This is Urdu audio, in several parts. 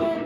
2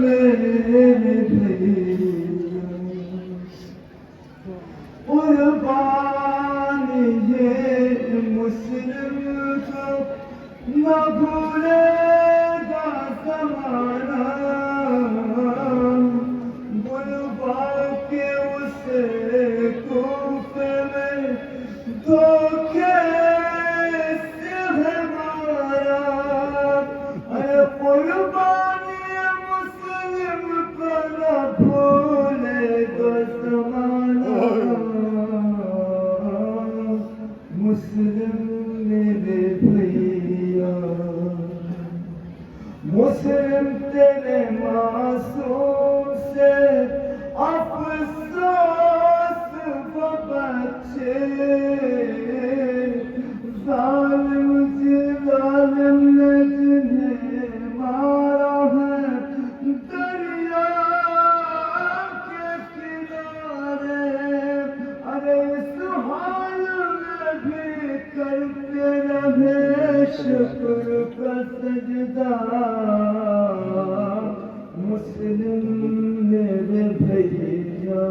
میرے بھیا قربان یہ مسلم کو نہ بھولے گا زمانہ بلوا کے اسے کوفے میں دھوکے سے ہے مارا اے قربانی مسلم کو نہ بھولے گا زمانہ مسلم میرے بھیا مسلم تیرے معصوم سے افسوس وہ بچے ظالم ظالم نے جنہیں مارا ہے دریا کے کنارے ارے اس حال میں بھی کرتے رہے شکر کا سجدہ مسلم میرے بھیا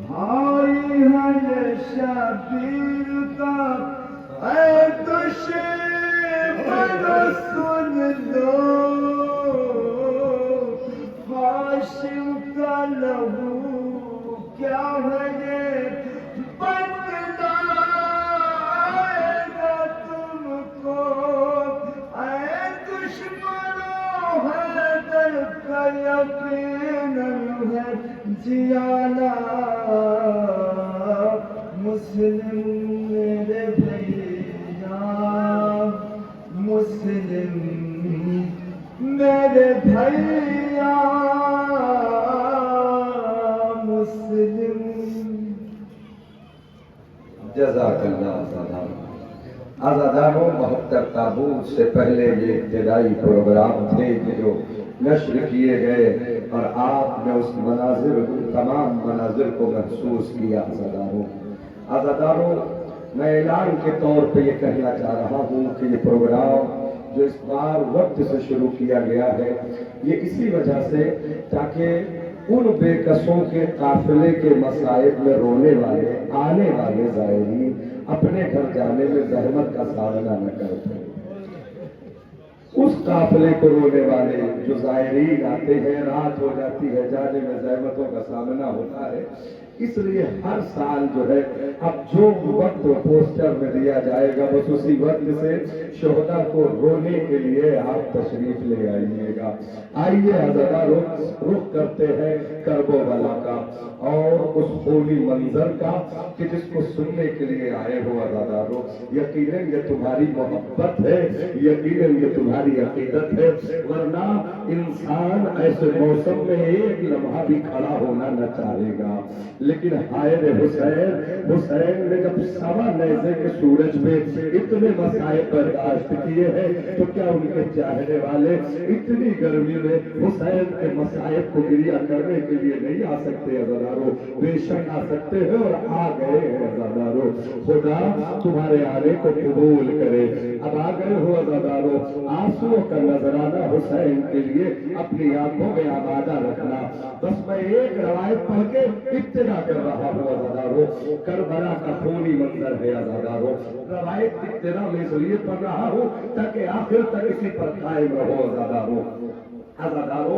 بھائی ہے یہ شبیر کا اے دشمن سن لو ہاشم کا لہو کیا ہے یہ بدلائے گا تم کو اے دشمنوں حیدر کا یقیناً ہے جیانا مسلم میرے بھیا مسلم میرے بھیا مسلم جزاک اللہ آزادانوں محتر تابوت سے پہلے یہ ابتدائی پروگرام تھے جو نشر کیے گئے اور آپ نے اس مناظر تمام مناظر کو محسوس کیا آزادانوں میں اعلان کے طور پہ یہ کہنا چاہ رہا ہوں کہ یہ پروگرام جو اس بار وقت سے شروع کیا گیا ہے یہ اسی وجہ سے تاکہ ان بے کسوں کے قافلے کے مصائب میں رونے والے آنے والے زائرین اپنے گھر جانے میں زحمت کا سامنا نہ کرتے اس قافلے کو رونے والے جو زائرین آتے ہیں رات ہو جاتی ہے جانے میں زحمتوں کا سامنا ہوتا ہے اس لیے ہر سال جو ہے اب جو وقت پوسٹر میں دیا جائے گا بس اسی وقت سے شہداء کو رونے کے لیے آپ تشریف لے آئیے گا آئیے حضرات رخ کرتے ہیں کربلا کا اور اس خونی منظر کا کہ جس کو سننے کے لیے آئے ہو عزادارو یقیناً یہ تمہاری محبت ہے یقیناً یہ تمہاری عقیدت ہے ورنہ انسان ایسے موسم میں ایک لمحہ بھی کھڑا ہونا نہ چاہے گا لیکن حائر حسین نے جب سوا نیزے کے سورج میں اتنے مسائب برداشت کیے ہیں تو کیا ان کے چاہنے والے اتنی گرمی میں حسین کے مسائب کو گریہ کرنے کے لیے نہیں آ سکتے عزادارو بے شک آ سکتے ہیں اور آ گئے ہیں عزادارو خدا تمہارے آنے کو قبول کرے اب آ گئے ہو عزادارو آنسو کا نظرانہ حسین کے لیے اپنی آنکھوں میں آبادہ رکھنا بس میں ایک روایت پڑھ کے ابتدا کر رہا ہوں عزادارو کربلا کا خونی منظر ہے عزادارو روایت ابتدا میں اس لیے پڑھ رہا ہوں تاکہ آخر تک اسی پر قائم رہو عزادارو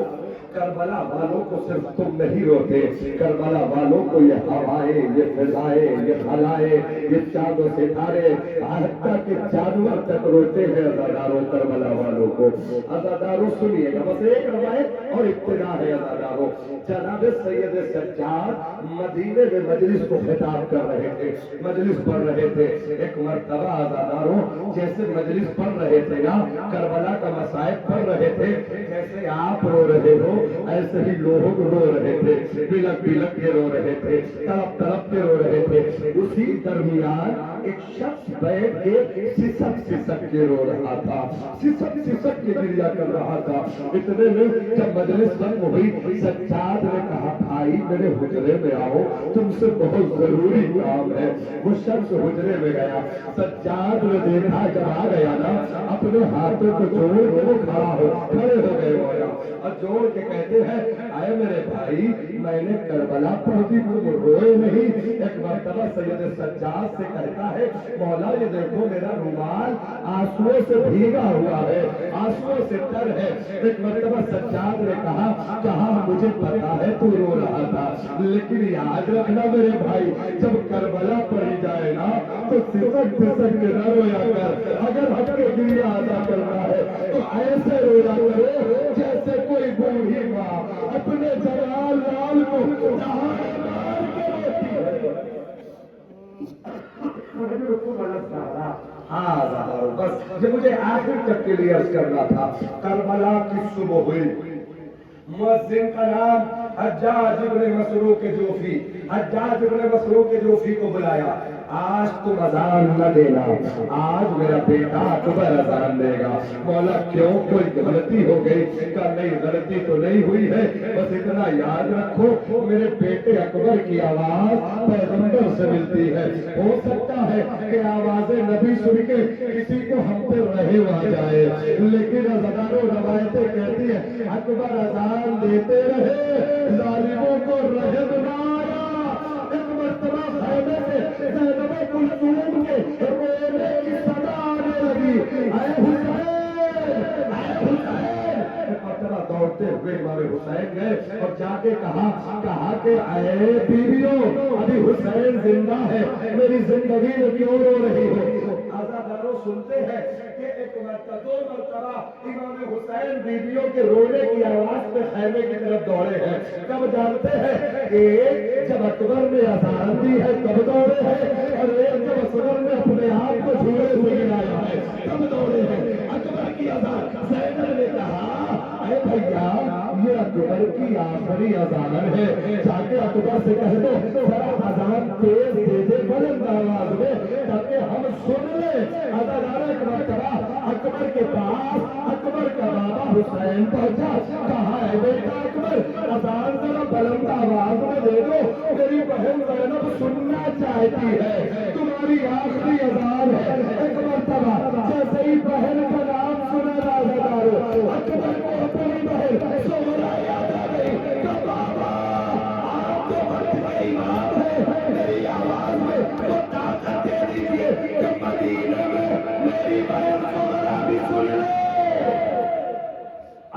کربلا والوں کو صرف تم نہیں روتے کربلا والوں کو یہ ہوائیں یہ فضائیں یہ خلائیں یہ چاند و ستارے حتیٰ کہ جانور تک روتے ہیں عزادارو کربلا والوں کو عزادارو سنیے گا بس ایک روایت اور ابتدا ہے عزادارو جناب سید سجاد مدینے میں مجلس کو خطاب کر رہے تھے مجلس پڑھ رہے تھے ایک مرتبہ عزادارو جیسے مجلس پڑھ رہے تھے نا کربلا کا مصائب پڑھ رہے تھے جیسے آپ رو رہے ہو ایسے ہی لوگ رو رہے تھے بلک بلک کے رو رہے تھے تڑپ تڑپ کے رو رہے تھے اسی درمیان ایک شخص بیٹھ کے سسک سسک کے رو رہا تھا سسک سسک کے گریہ کر رہا تھا اتنے میں جب مجلس ختم ہوئی سجاد نے کہا بھائی میرے حجرے میں آؤ ہو تم سے بہت ضروری کام ہے. وہ شخص حجرے میں گیا, سجاد نے دیکھا جب آ گیا نا, اپنے ہاتھوں کو جوڑ کے وہ کھڑے ہو گئے مولا, اور جوڑ کے کہتے ہیں اے میرے بھائی میں نے کربلا پڑھ دی تم روئے نہیں. ایک مرتبہ سید سجاد سے کہتا ہے مولا یہ دیکھو میرا رومال آنسوؤں سے بھیگا ہوا ہے, آنسوؤں سے تر ہے. ایک مرتبہ سجاد نے کہا مجھے پتا ہے تو رو رہا تھا, لیکن یاد رکھنا میرے بھائی جب کربلا پڑھی جائے نا تو سسک سسک کے نہ رویا کر. اگر ہٹ کے گریا ادا کرنا ہے تو ایسے رویا کرو جیسے کوئی بوڑھی ماں اپنے جلال لال کو دہاڑ مار کے روتی ہے. ہاں بس یہ مجھے آخر تک کے لیے عرض کرنا تھا. کربلا کی صبح ہوئی, مؤذن کا نام حجاج ابن مسروق جوفی, حجاج ابن مسروق جوفی کو بلایا. آج تم اذان نہ دینا, آج میرا بیٹا اکبر اذان دے گا. مولا کیوں کوئی غلطی ہو گئی؟ کہا نہیں غلطی تو نہیں ہوئی ہے, بس اتنا یاد رکھو میرے بیٹے اکبر کی آواز پیغمبر سے ملتی ہے. ہو سکتا ہے کہ آواز نبی سن کے کسی کو ہم پہ رہے آ جائے, لیکن ہزاروں روایتیں کہتی ہیں اکبر اذان دیتے رہے ظالموں کو رحم نہ آیا. ایک مرتبہ خیمے سے زینب کلثوم کے رونے کی صدا آنے لگی, اے حسین اے حسین. ایک مرتبہ دوڑتے ہوئے امام حسین گئے اور جا کے کہا کہ اے بیویوں ابھی حسین زندہ ہے, میری زندگی میں کیوں رو رہی ہو؟ آزاداروں سنتے ہیں کہ ایک مرتبہ دو مرتبہ امام حسین بیویوں کے رونے کی آواز پہ خیمے کی طرف دوڑے ہیں. کب جانتے ہیں؟ ایک جب اکبر نے اذان دی ہے تب دوڑے ہیں, اور ایک جب اکبر نے اپنے آپ کو جھولے سے گرایا ہے تب دوڑے ہیں. اکبر کی اذان, زینب نے کہا اے بھیا یہ اکبر کی آخری اذان ہے, جا کے اکبر سے کہہ دو ذرا اذان تیز دے دے بلند آواز میں تاکہ ہم سن لیں. ادارہ ایک مرتبہ اکبر کے پاس اکبر کا بابا حسین پہنچا, کہا ہے بیٹا اکبر اذان ذرا بلند آواز میں دے دو, میری بہن زینب سننا چاہتی ہے, تمہاری آخری اذان ہے. ایک مرتبہ جیسے ہی بہن کا نام سنا رازدارو اکبر کو اپنی بہن سہرا یاد آ گئی. بابا آپ تو مرتبہ امام ہے, میری آواز میں تو طاقت دے دیجیے کہ مدینے میں میری بہن سہرا بھی سن لے.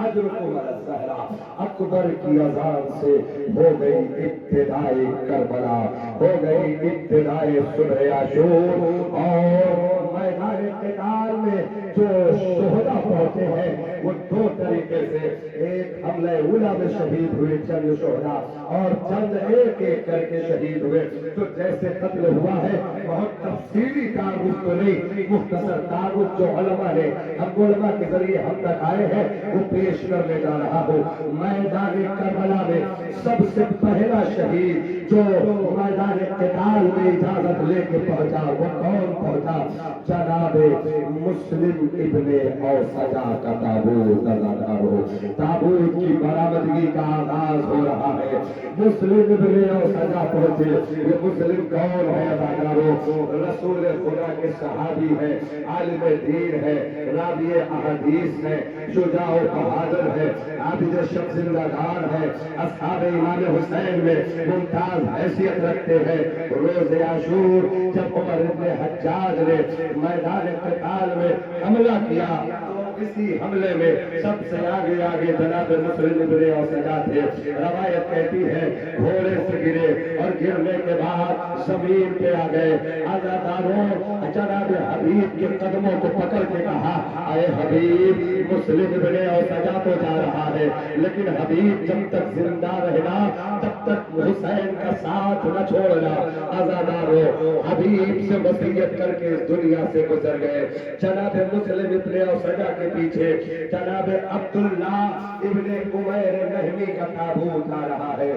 اجرکم الزہرا, اکبر کی اذان سے ہو گئی ابتدائی کربلا, ہو گئی ابتدائی صبح عاشور. اور میدان قتال میں جو شہدا پہنچے ہیں وہ دو طریقے سے, ایک حملہ اولا میں شہید ہوئے چند شہدا اور چند ایک ایک کر کے شہید ہوئے. تو جیسے قتل ہوا ہے بہت تفصیلی تعارف تو نہیں, مختصر تعارف جو علماء نے ہم علماء کے ذریعے ہم تک آئے ہیں وہ پیش کرنے جا رہا ہوں. میدان کربلا میں سب سے پہلا شہید جو میدان قتال میں اجازت لے کے پہنچا وہ کون پہنچا؟ جناب مسلم ابن اوسجا کا تابوت. تابوت کی برآمدگی کا آغاز ہو رہا ہے. مسلم ابن اوسجا پہنچے. یہ مسلم کون ہے؟ رسول خدا کے صحابی ہے, عالم دین ہے, راوی احادیث ہے, شجاع و بہادر ہے, عابد شب زندگار ہے, اصحاب امام حسین میں ممتاز حیثیت رکھتے ہیں. روز عاشور جب عمر بن حجاج نے میدان قتال میں حملہ کیا تو اسی حملے میں سب سے آگے آگے جناب مسلم ابن اوسجا تھے. روایت کہتی ہے گھوڑے سے گرے اور گرنے کے بعد زمین پہ آ گئے. آزاداروں جناب حبیب کے قدموں کو پکڑ کے کہا اے حبیب مسلم ابن اوسجا تو جا رہا ہے, لیکن حبیب جب تک زندہ رہنا تب تک حسین کا ساتھ نہ چھوڑنا. آزاداروں حبیب سے وصیت کر کے اس دنیا سے گزر گئے. جناب مسلم ابن اوسجا کے پیچھے جناب عبداللہ ابن عمیر مہمی کا تابوت آ رہا ہے.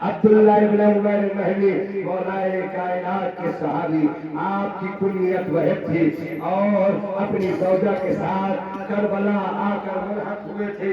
عبداللہ ابن عمیر مہمی مولائے کائنات کے صحابی, آپ کی کنیت وحب تھی اور اپنی زوجہ کے ساتھ کربلا آ کر ملحق ہوئے تھے.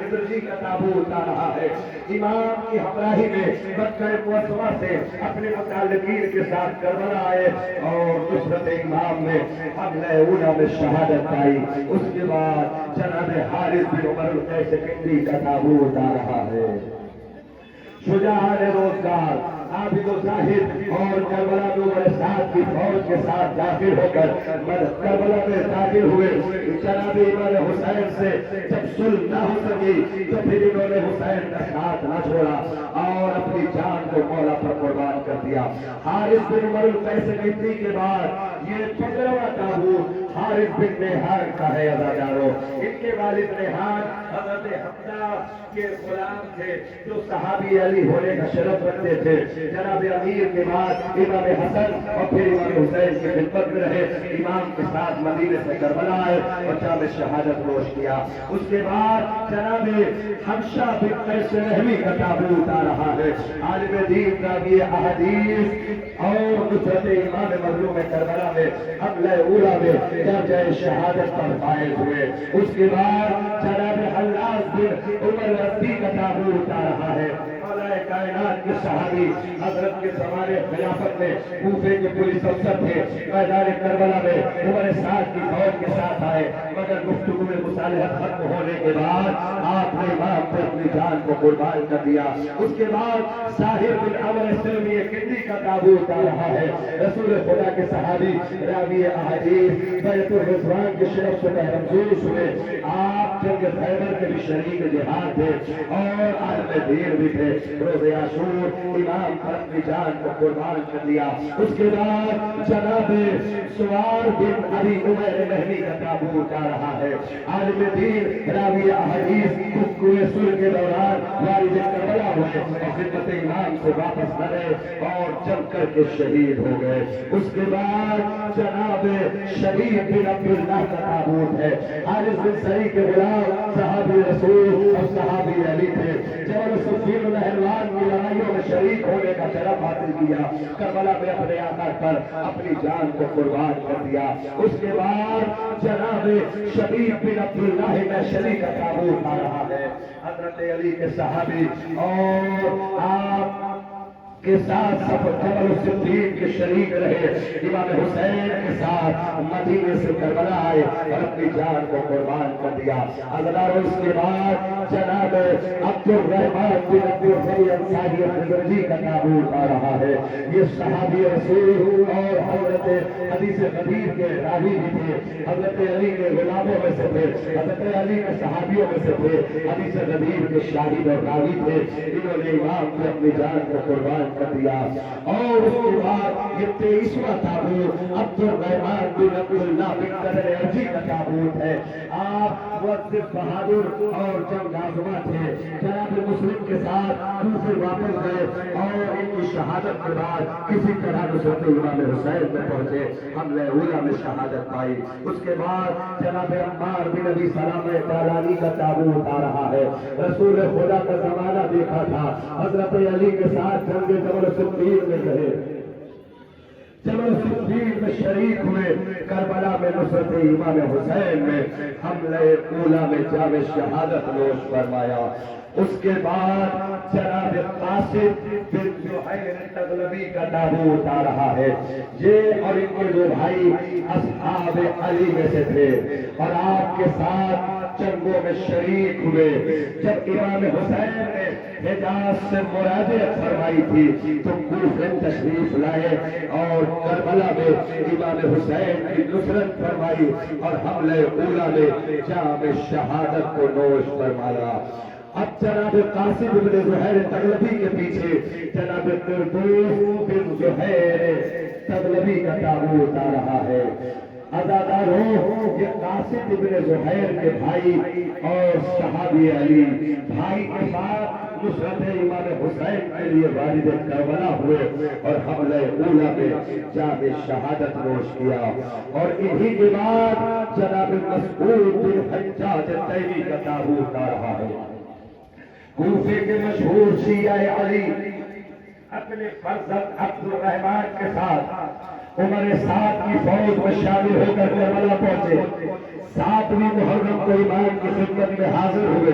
خضرجی کا تابوت آ رہا ہے. امام کی ہمراہی میں مکہ معظمہ سے اپنے متعلقین کے ساتھ کربلا آئے اور نصرت امام میں حملہ اولا میں شہادت پائی. اس کے بعد جناب حارث بن عمر القیس کندی کا تابوت آ رہا ہے. شجاعان روزگار عابد و زاہد اور کربلا میں عمر سعد کی فوج کے ساتھ داخل ہو کر کربلا میں داخل ہوئے. جناب امام حسین سے جب صلح نہ ہو سکی تو پھر انہوں نے حسین کا ساتھ نہ چھوڑا اور اپنی جان کو مولا پر قربان کر دیا. حارث بن عمر القیس کندی کے بعد یہ 15واں تابوت حارث بن نیحان کا ہے. عزادارو ان کے والد نیحان حضرت حمزہ کے غلام تھے جو صحابی علی ہونے کا شرف رکھتے تھے. جناب امیر کے بعد امام حسن اور پھر امام حسین کی خدمت میں رہے. امام کے ساتھ مدینے سے کربلا آئے اور جام شہادت نوش کیا. اس کے بعد جناب حبشہ بن قیس نہوی کا تابوت آ رہا ہے. عالم دین راوی احادیث اور نصرت امام مظلوم کربلا میں حملہ اولا میں درجہ شہادت پر فائز ہوئے. اس کے بعد جناب حلاج بن عمر رضی کا تابوت آ رہا ہے. کائنات کے صحابی حضرت کے زمانے خلافت میں کوفے کے پولیس افسر تھے. میدان کربلا میں عمر سعد کی فوج کے ساتھ آئے مگر گفتگو میں مصالحت ختم ہونے کے بعد آپ نے امام پر اپنی جان کو قربان کر دیا. اس کے بعد طاہر بن عمرو سلمی کندی کا تابوت آ رہا ہے. رسول خدا کے صحابی راوی احادیث بیت الرضوان کے شرف سے محفوظ ہوئے. آپ جنگ خیبر کے بھی شریک جہاد تھے اور عالم دین بھی تھے. روز عاشور امام پر اپنی جان کو قربان کر دیا. اس کے بعد جناب سوار بن ابی عمیر نہوی کا تابوت آ رہا ہے. عالم دین راوی احادیث کوہ صلح کے دوران والد کربلا ہوئے اور خدمت امام سے واپس نہ رہے اور جم کر کے شہید ہو گئے. اس کے بعد جناب شریف بن عبداللہ کا تابوت ہے. حارث بن سعی کے غلام صحابی رسول اور صحابی علی تھے. جبل صفین نہروان کی لڑائیوں میں شریک ہونے کا شرف حاصل کیا. کربلا میں اپنے آقا پر اپنی جان کو قربان کر دیا. اس کے بعد جناب شریف بن عبداللہ میشری کا تابوت آ رہا ہے. حضرت علی کے صحابی اور آپ کے ساتھ سفر جبل صفین کے شریک رہے. امام حسین کے ساتھ مدینے سے کربلا آئے اور اپنی جان کو قربان کر دیا. عزیزانو اس کے بعد جناب عبد الرحمن بن عبد الغنی انصاری خضرجی کا تابوت آ رہا ہے. یہ صحابی رسول اور حضرت حدیث قدیر کے راوی بھی تھے. حضرت علی کے غلاموں میں سے تھے. حضرت علی کے صحابیوں میں سے تھے. حدیث قدیر کے شاہد اور راوی تھے. انہوں نے امام کو اپنی جان کو قربان کر دیا. اور اس کے بعد یہ 23واں تابوت عبد الرحمن بن عبداللہ بن قدر ارجی کا تابوت ہے. آپ مؤدب بہادر اور جنگ آزما تھے. جناب مسلم کے ساتھ دوسرے واپس گئے اور ان کی شہادت کے بعد کسی طرح نصرت امام حسین میں پہنچے. حملہ اولا میں شہادت پائی. اس کے بعد جناب عمار بن ابی سلامہ طالانی کا تابوت آ رہا ہے. رسول خدا کا زمانہ دیکھا تھا. حضرت علی کے ساتھ جنگ جبل صفین میں گئے. جبل صفین میں شریک ہوئے. کربلا میں نصرت امام حسین میں حملہ اولا میں جام شہادت نوش فرمایا. اس کے بعد جناب قاسم بن زہیر تغلبی کا تابوت آ رہا ہے. یہ اور ان کے دو بھائی اصحاب علی میں سے تھے اور آپ کے ساتھ جنگوں میں شریک ہوئے. جب امام حسین نے حجاز سے مراجعت فرمائی تھی تو کوفہ تشریف لائے اور کربلا میں امام حسین کی نصرت فرمائی اور حملہ اولا میں جام شہادت کو نوش فرمایا. اب جناب قاسم بن زہیر تغلبی کے پیچھے جناب قردوس بن زہیر تغلبی کا تابوت آ رہا ہے. عزادارو یہ قاسم بن زہیر کے بھائی اور صحابی علی بھائی کے ساتھ نصرت امام حسین کے لیے والد کربلا ہوئے اور حملہ اولا میں جام شہادت نوش کیا. اور انہی کے بعد جناب مسعود بن حجاج تیمی کا تابوت آ رہا ہے. کوفے کے مشہور شیعہ علی اپنے فرزند عبد الرحمن کے ساتھ عمر سات کی فوج میں شامل ہو کر کربلا پہنچے، 7ویں محرم کو امام کی خدمت میں حاضر ہوئے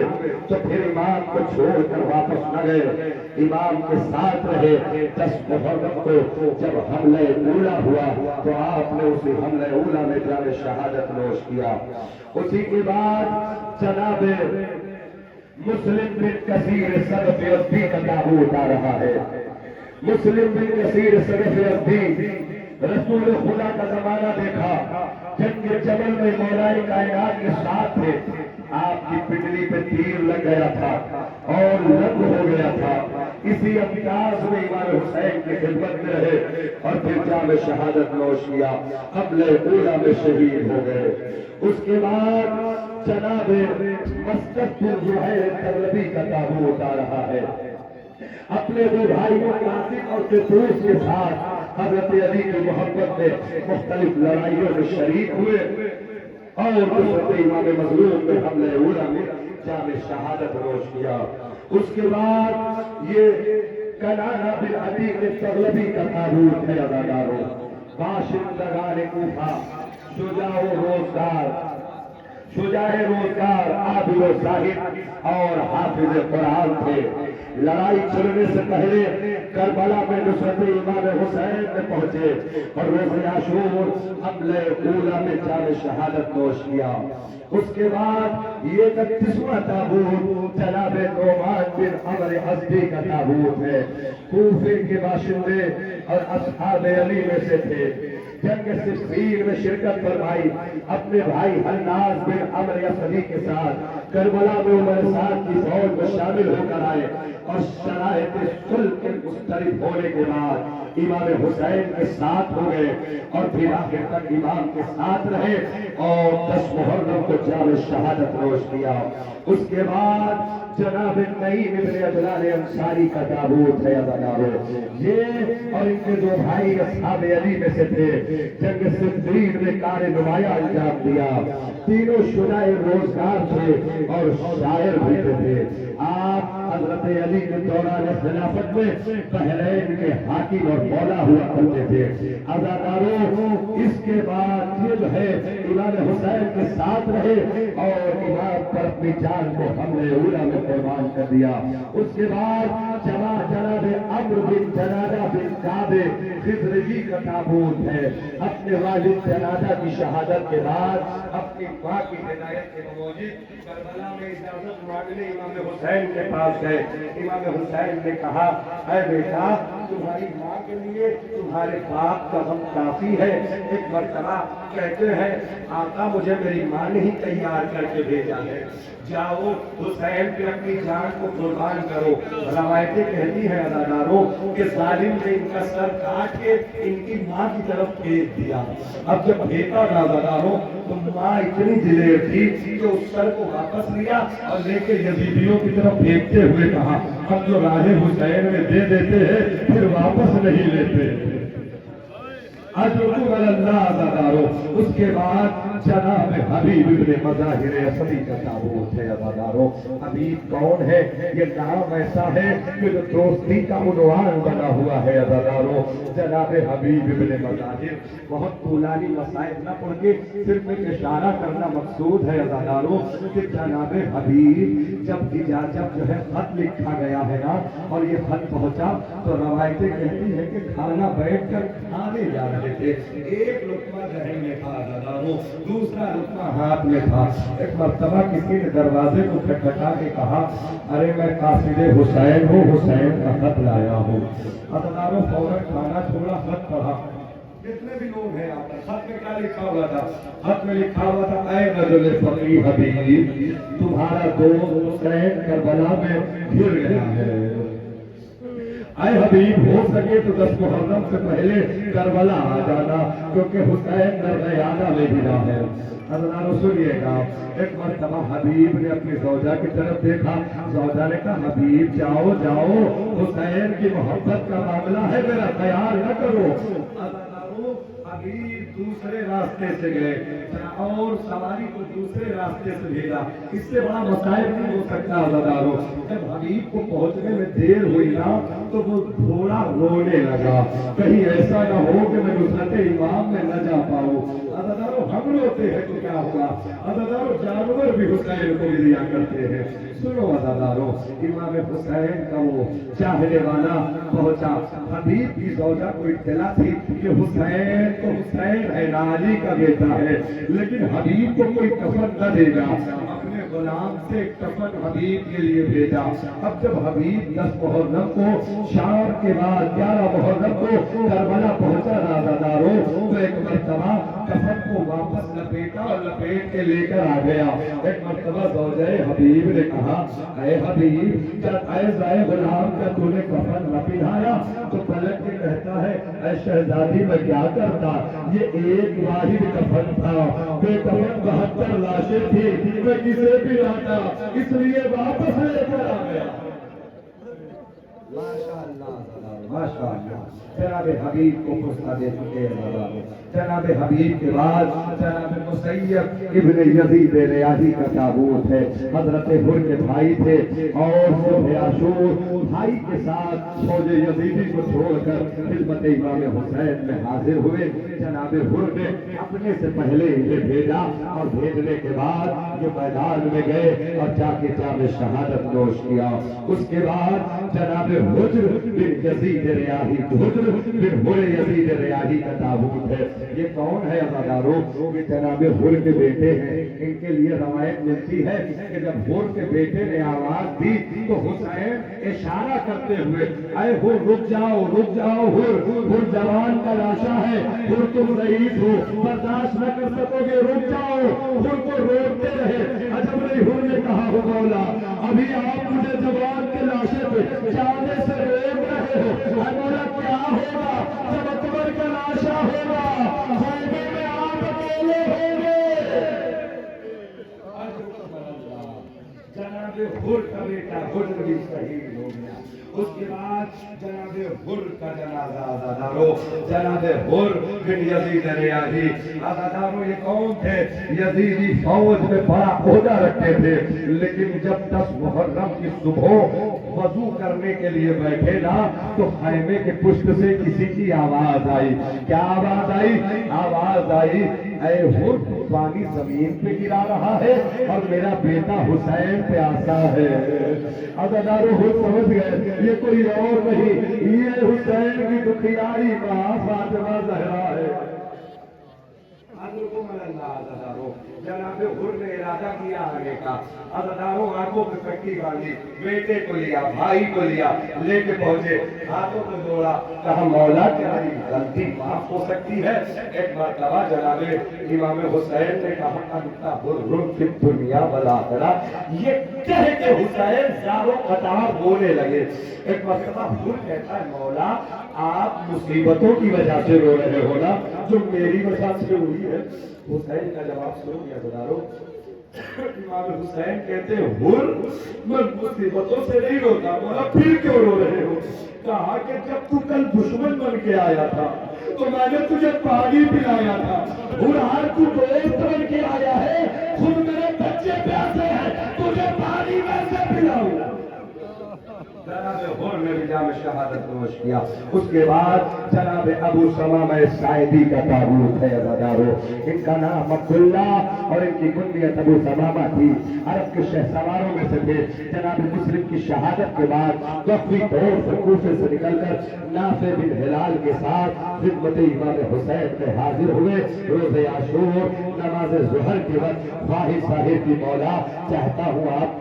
تو پھر امام کو چھوڑ کر واپس نہ گئے، امام کے ساتھ رہے۔ 10 محرم کو جب حملہ اولا ہوا تو آپ نے اسی حملہ اولا میں جام شہادت نوش کیا۔ اسی کے بعد جناب مسلم بن کثیر صدف ازدی کا تابوت آ رہا ہے۔ مسلم بن کثیر صدف ازدی رسول خدا کا زمانہ دیکھا، جنگ جبل میں مولائے کائنات کے ساتھ تھے، آپ کی پنڈلی پہ تیر لگ گیا تھا اور لنگ ہو گیا تھا، اسی انداز میں امام حسین کی خدمت میں رہے اور پھر جام شہادت نوش کیا، حملہ اولا میں شہید ہو گئے۔ اس کے بعد جناب مصطفی بن زہیر تغلبی کا تابوت آ رہا ہے، اپنے دو بھائیوں قاسم اور قطوس کے ساتھ حضرت علی کی محبت میں مختلف لڑائیوں میں شریک ہوئے اور حضرت امام مظلوم میں حملہ اولا میں جام شہادت نوش کیا۔ اس کے بعد یہ کنانہ بن عتیق تغلبی کا تابوت ہے عزاداروں، باشندگان کوفہ، شجاع و روزگار، شجاع روزگار، عابد و زاہد اور حافظ قرآن تھے۔ لڑائی چھڑنے سے پہلے کربلا میں نصرت امام حسین میں پہنچے اور روز عاشور حملہ اولا میں جام شہادت نوش کیا۔ اس کے بعد یہ 31واں تابوت جناب نعمان بن عمرو ازدی کا تابوت ہے، کوفے کے باشندے اور اصحاب علی میں سے تھے، جنگ صفین میں شرکت فرمائی، اپنے بھائی حناز بن عمرو ازدی کے ساتھ کربلا میں عمر سات کی فوج میں شامل ہو کر آئے اور شرائط صلح کے مسترد ہونے کے بعد امام حسین کے ساتھ ہو گئے اور پھر آخر تک امام کے ساتھ رہے اور 10 محرم کو جام شہادت نوش کیا۔ اس کے بعد جناب نعیم بن عجلان انصاری کا تابوت ہے عزاداروں، یہ اور ان کے 2 بھائی اصحاب علی میں سے تھے، جنگ صفین میں کار نمایاں انجام دیا، تینوں شجاع روزگار تھے اور شاعر بھی تھے۔ آپ حضرت علی کے دوران خلافت میں بحرین کے حاکم اور مولا ہوا کرتے تھے عزاداروں۔ اس کے بعد یہ جو ہے امام حسین کے ساتھ رہے اور امام پر اپنی جان کو حملہ اولا میں قربان کر دیا۔ اس کے بعد جناب عمرو بن جنادہ بن کعب خضرجی کا تابوت ہے، اپنے والد جنادہ کی شہادت کے بعد اپنی ماں کی ہدایت کے موجب کربلا میں اجازت مانگنے امام حسین کے پاس گئے۔ امام حسین نے کہا، اے بیٹا تمہاری ماں کے لیے تمہارے باپ کا غم کافی ہے۔ ایک مرتبہ کہتے ہیں آقا مجھے میری ماں نے ہی تیار کر کے بھیجا ہے، جاؤ حسین پہ اپنی جان کو قربان کرو۔ روایتیں کہتی ہیں عزاداروں کہ ظالم نے ان کا سر کاٹ کے ان کی ماں کی طرف بھیج دیا۔ اب جب بھیجا عزاداروں تو ماں اتنی دلیر تھی کہ اس سر کو واپس لیا اور لے کے یزیدیوں کی طرف بھیجتے ہوئے کہا ہم جو راہ حسین میں دے دیتے ہیں پھر واپس نہیں لیتے۔ عزاداروں اس کے بعد جناب حبیب ابن مظاہر اسدی کا تابوت ہے عزاداروں۔ حبیب کون ہے؟ یہ نام ایسا ہے کہ جو دوستی کا عنوان بنا ہوا ہے عزاداروں۔ جناب حبیب ابن مظاہر، بہت طولانی مسائل نہ پڑھ کے صرف ایک اشارہ کرنا مقصود ہے عزاداروں کہ جناب حبیب جب جو ہے خط لکھا گیا ہے نا اور یہ خط پہنچا تو روایتیں کہتی ہیں کہ کھانا بیٹھ کر کھانے جا رہے تھے، ایک لقمہ ذہن میں تھا عزاداروں، دوسرا لقمہ ہاتھ میں تھا۔ ایک مرتبہ کسی نے دروازے کو کھٹکھٹا کے کہا ارے میں قاصد حسین ہوں، حسین کا خط لایا ہوں۔ عزاداروں فوراً کھانا چھوڑا، خط پڑھا۔ جتنے بھی لوگ ہیں آپ خط میں کیا لکھا ہوا تھا؟ خط میں لکھا ہوا تھا اے رجل فقی حبیب تمہارا دوست حسین کربلا میں گر گیا ہے، اے حبیب ہو سکے تو 10 محرم سے پہلے کربلا آ جانا کیونکہ حسین نرغیانہ میں گرا ہے۔ حضرات سنیے گا، ایک مرتبہ حبیب نے اپنی زوجہ کی طرف دیکھا، زوجہ نے کہا حبیب جاؤ جاؤ حسین کی محبت کا معاملہ ہے، میرا خیال نہ کرو۔ حبیب دوسرے راستے سے گئے، اور سواری کو دوسرے راستے سے بھیجا. اس سے بڑا مسائل نہیں ہو سکتا عزادارو. جب حبیب کو پہنچنے میں دیر ہوئی نا تو وہ تھوڑا رونے لگا, کہیں ایسا نہ ہو کہ میں نصرت امام میں نہ جا پاؤں. عزادارو ہم روتے ہیں تو کیا ہوگا, عزادارو جانور بھی حسین کو دیا کرتے ہیں. سنو عزادارو, امام حسین کا وہ چاہنے والا پہنچا. حبیب کی زوجہ کو اطلاع تھی کہ حسین تو حسین ہے, علی کا بیٹا ہے, لیکن حبیب کو کوئی کفن نہ دے گا. اپنے غلام سے کفن حبیب کے لیے بھیجا. اب جب حبیب 10 محرم کو شام کے بعد 11 محرم کو کربلا پہنچا عزادارو, تو ایک مرتبہ کفن کو واپس لپیٹا اور لپیٹ کے لے کر آ گیا. ایک مرتبہ زوجہ حبیب نے کہا, اے حبیب جب اے غلام کا تو نے کفن نہ پہنایا, تو پلٹ کے کہتا ہے اے شہزادی میں کیا کرتا, یہ ایک واحد کفن تھا, بے کفن 72 لاشیں تھی, میں کسے بھی لاتا, اس لیے واپس لے کر آ گیا. ماشاءاللہ جناب حبیب کو پوچھتا دے چکے ہیں. جناب حبیب کے بعد جناب مسیب ابن یزید ریاحی کا تابوت ہے. حضرت حر کے بھائی تھے اور صبح عاشور بھائی کے ساتھ فوج یزیدی کو چھوڑ کر خدمت امام حسین میں حاضر ہوئے. جناب حر نے اپنے سے پہلے انہیں بھیجا اور بھیجنے کے بعد جو میدان میں گئے اور جا کے جام شہادت نوش کیا. اس کے بعد جناب حجر بن یزید ریاحی, حجر بن حر یزید ریاحی کا تابوت ہے. یہ کون ہے عزادارو, یہ جناب حر کے بیٹے ہیں. ان کے لیے روایت ملتی ہے کہ جب حر کے بیٹے نے آواز دی تو حسین اشارہ کرتے ہوئے اے حر رک جاؤ, رک جاؤ, حر جوان کا لاشا ہے, حر تم رئیس ہو, برداشت نہ کر سکو گے, رک جاؤ. حر کو روکتے رہے. عجب نہیں, حر نے کہا ہو مولا ابھی آپ مجھے جوان کے لاشے پہ جانے سے روک رہے ہو, اے مولا کیا ہوگا جب اکبر کا لاشا ہوگا, خیمے میں آپ اکیلے ہوں گے. جناب حر کا بیٹا حجر بھی شہید ہو گیا. اس کے بعد جناب حر کا جنازہ عزادارو, جناب حر بن یزید ریاحی. عزادارو یہ کون تھے, یزیدی فوج میں بڑا عہدہ رکھتے تھے, لیکن جب 10 محرم کی صبح وضو کرنے کے لیے بیٹھے نا تو خیمے کے پشت سے کسی کی آواز آئی. کیا آواز آئی, آواز آئی اے حر پانی زمین پہ گرا رہا ہے اور میرا بیٹا حسین پہ آتا ہے. عزادارو حر سمجھ گئے یہ کوئی اور نہیں, یہ حسین کی دکھیاری ماں فاطمہ زہرا ہے. عزادارو جناب حر نے ارادہ کیا آنے کا. عزادارو آنکھوں پہ پٹی باندھی, بیٹے کو لیا, بھائی کو لیا, لے کے پہنچے, ہاتھوں پہ دوڑا, کہا مولا تمہاری غلطی معاف ہو سکتی ہے. ایک مرتبہ جناب امام حسین نے کہا انت حر فی الدنیا والآخرہ, یہ کہہ کے حسین زاروں قطار رونے لگے. ایک مرتبہ حر کہتا ہے مولا آپ مصیبتوں کی وجہ سے رو رہے ہو نا, جو میری وجہ سے ہوئی ہے. حسین کا جواب سنو گیا عزادارو. امام حسین کہتے ہیں حر میں مصیبتوں سے نہیں روتا. مولا پھر کیوں رو رہے ہو؟ کہا کہ جب تو کل دشمن بن کے آیا تھا تو میں نے تجھے پانی پلایا تھا, حر آج تو دوست بن کے آیا ہے, خود میرے بچے پیاسے ہیں, تجھے پانی ویسے پلاؤں. جناب حر نے بھی جام شہادت نوش کیا. اس کے بعد جناب ابو ثمامہ ساعدی کا تابوت ہے عزادارو. ان کا نام عبداللہ اور ان کی کنیت ابو ثمامہ تھی. عرب کے شہسواروں میں سے تھے. جناب مسلم کی شہادت کے بعد وقفی طور سے کوفے سے نکل کر نافع بن ہلال کے ساتھ خدمت امام حسین میں حاضر ہوئے. روز عاشور نماز ظہر کے وقت خواہش صاحب کی مولا چاہتا ہوں آپ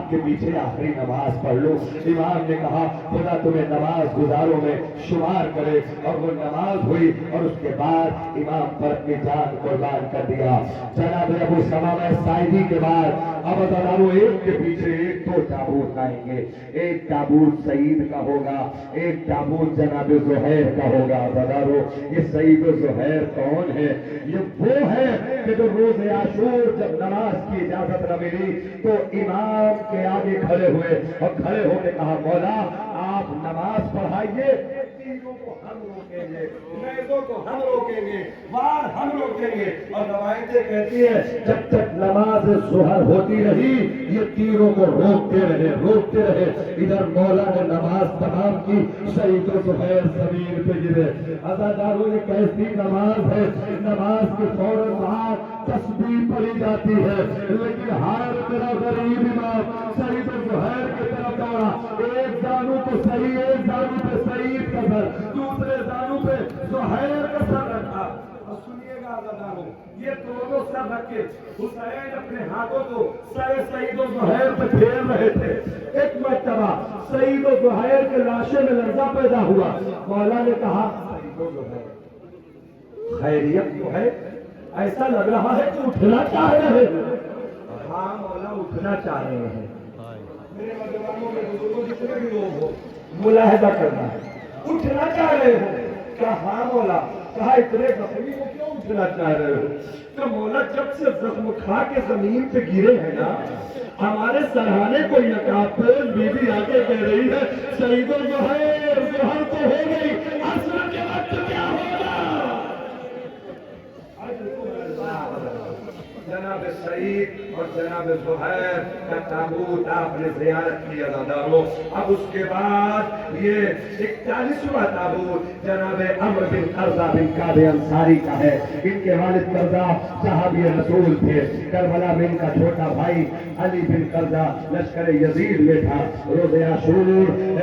کے پیچھے آخری نماز پڑھ لو. امام نے کہا خدا تمہیں نماز گزاروں میں شمار کرے, اور وہ نماز ہوئی اور اس کے بعد امام پر اپنی جان قربان کر دیا. جناب ابو ثمامہ ساعدی کے بعد اب عزادارو ایک کے پیچھے ایک 2 تابوت آئیں گے. ایک تابوت سعید کا ہوگا, ایک تابوت جناب زہیر کا ہوگا. عزادارو یہ سعید و زہیر کون ہے؟ یہ وہ ہے کہ جو روز عاشور جب نماز کی اجازت نہ ملی تو امام کے آگے کھڑے ہوئے اور کھڑے ہو کے کہا مولا آپ نماز پڑھائیے, تینوں کو ہم روکیں گے، نیزوں کو ہم روکیں گے، وار ہم روکیں گے۔ اور روایتیں کہتی ہیں جب تک نماز ظہر ہوتی رہی یہ تیروں کو روکتے رہے۔ ادھر مولا نے نماز تمام کی، سعید و زہیر زمین پہ گرے۔ عزاداروں یہ کیسی نماز ہے، نماز کے فوراً بعد تسبیح پڑھی جاتی ہے، لیکن ہر میرا غریب امام سعید و زہیر کی طرف دوڑا، ایک زانو تو صحیح، ایک زانو پہ سعید کا سر، دوسرے زانو پہ زہیر کا سر رکھا۔ اور سنیے گا عزاداروں، یہ دونوں سر رکھے حسین اپنے ہاتھوں کو سر سعید و زہیر پہ پھیر رہے تھے۔ ایک مرتبہ سعید و زہیر کے لاشے میں لرزہ پیدا ہوا، مولا نے کہا سعید و زہیر خیریت تو ہے، ایسا لگ رہا ہے کہ اٹھنا چاہ رہے ہیں۔ ہاں مولا اٹھنا چاہ رہے ہیں۔ میرے نوجوانوں میں بزرگوں جتنے بھی لوگ ہو ملاحظہ کرنا ہے، اٹھنا چاہ رہے ہو؟ کہا ہاں مولا۔ کہا اتنے زخمی کو کیوں اٹھنا چاہ رہے ہو؟ کہ مولا جب سے زخم کھا کے زمین پہ گرے ہیں نا، ہمارے سرہانے کو نقاب بی بی آگے کہہ رہی ہے سعید و زہیر ظہر تو ہو گئی، عصر کے وقت کیا ہوگا؟ جناب سعید اور جناب زہیر کا تابوت آپ نے زیارت کی عزاداروں۔ اب اس کے بعد یہ 41واں تابوت جناب عمرو بن قرظہ بن کعب انصاری کا ہے۔ ان کے والد قرظہ صحابی رسول تھے۔ کربلا میں ان کا چھوٹا بھائی علی بن قرظہ لشکر یزید میں تھا۔ روز عاشور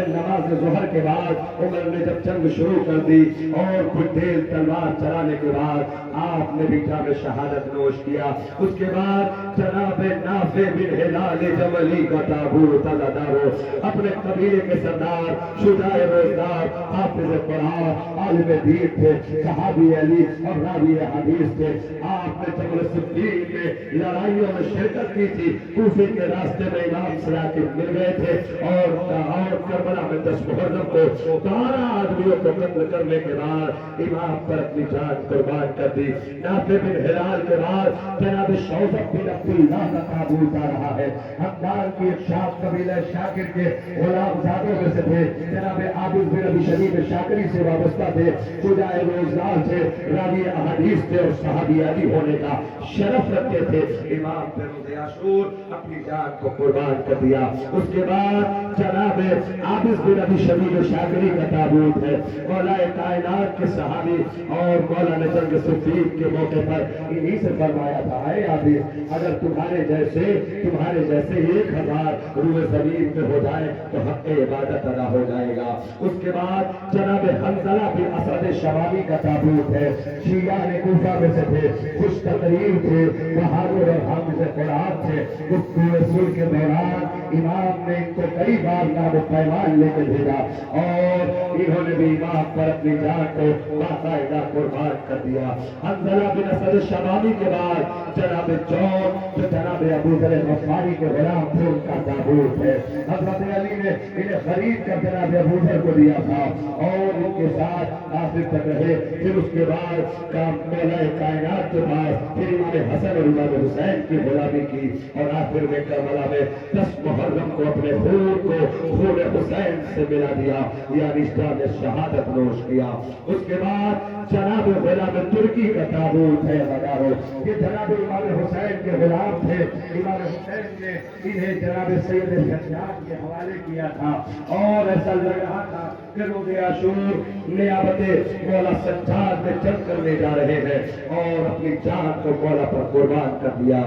نماز ظہر کے بعد عمر نے جب جنگ شروع کر دی اور کھٹیل تلوار چلانے کے بعد آپ نے بھی جام شہادت نوش کیا۔ اس کے بعد جناب نافع بن ہلال جملی کا تابوت عزاداروں اپنے قبیلے کے سردار شجاع روزگار حافظ قرآن عالم دین تھے، صحابی علی اور راوی حدیث تھے۔ آپ نے جبل صفین میں لڑائیوں میں شرکت کی تھی۔ کوفے کے راستے میں امام سراقب مل گئے تھے اور کربلا میں 10 محرم کو 12 آدمیوں کو قتل کرنے کے بعد امام پر اپنی جان قربان کر دی۔ نافع بن ہلال کے بعد جناب شوذب بن عبداللہ کا تابوت آ رہا ہے۔ حمدان کی ایک شاخ قبیلہ شاکر کے غلام زادوں میں سے تھے۔ جناب عابد بن ابی شریف شاکری سے وابستہ تھے، شجاع روزگار تھے، راوی احادیث تھے اور صحابی علی ہونے کا شرف رکھتے تھے۔ امام پر روز عاشور اپنی جان کو قربان کر دیا۔ اس کے بعد جناب عابد بن ابی شریف شاکری کا تابوت ہے۔ مولا کائنات کے صحابی اور مولانا جنگ صفین کے موقع پر انہی سے فرمایا تھا اے عابد اگر تمہارے جیسے 1000 روح زمین پہ ہو جائے تو حق عبادت ادا ہو جائے گا۔ اس کے بعد جناب حنظلہ بن اسد شوامی کا تابوت ہے۔ شیعان کوفہ میں سے تھے، خوش تقریر تھے، بہادر اور حافظ قرآن تھے۔ گفتگو رسول کے دوران امام نے ان کو کئی بار نام و پیمان لے کے بھیجا اور انہوں نے بھی امام پر اپنی جان کو باقاعدہ قربان کر دیا۔ حنظلہ بن اسد شوامی کے بعد جناب جون جو جناب ابو ذر غفاری کے غلام تھے ان کا تابوت ہے۔ حضرت علی نے انہیں خرید کر جناب ابو ذر کو دیا تھا اور ان کے ساتھ آخر تک رہے۔ پھر اس کے بعد مولا کائنات کے پاس پھر امام حسن اور امام حسین کی غلامی کی اور آخر میں کربلا میں 10 محرم کو اپنے خون کو خون حسین سے ملا دیا، یعنی جام شہادت نوش کیا۔ اس کے بعد جناب غلام ترکی کا تابوت ہے ہزاروں، یہ جناب امام حسین کے غلام تھے۔ امام حسین نے انہیں جناب سید سجاد کے حوالے کیا تھا اور ایسا لگ رہا تھا کہ روز عاشور نیابت مولا سجاد میں چل کرنے جا رہے ہیں اور اپنی جان کو مولا پر قربان کر دیا۔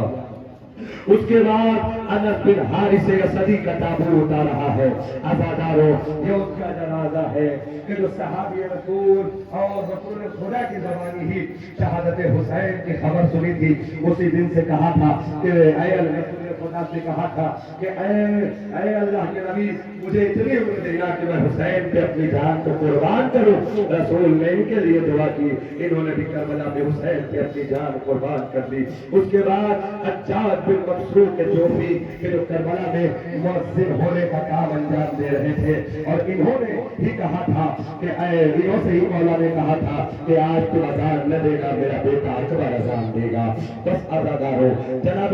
اس کے بعد انس بن حارث اسدی کا تابوت آ رہا ہے عزاداروں، یہ اس کا جنازہ ہے کہ جو صحابی رسول اور رسول خدا کی زبانی ہی شہادت حسین کی خبر سنی تھی، اسی دن سے کہا تھا کہ اے رسول خدا سے کہا تھا کہ اے اللہ کے نبی مجھے اتنی عمر دینا کہ میں حسین پہ اپنی جان کو قربان کروں۔ رسول نے ان کے لیے دعا کی، انہوں نے بھی کربلا میں حسین پہ اپنی جان قربان کر دی۔ اس کے بعد حجاج بن منصور کے جوفی کہ جو کربلا میں مؤذن ہونے کا کام انجام دے رہے تھے اور انہوں نے ہی کہا تھا کہ انہوں سے ہی مولا نے کہا تھا کہ آج تو اذان نہ دے گا، میرا بیٹا اکبر اذان دے گا۔ بس عزاداروں جناب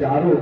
4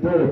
2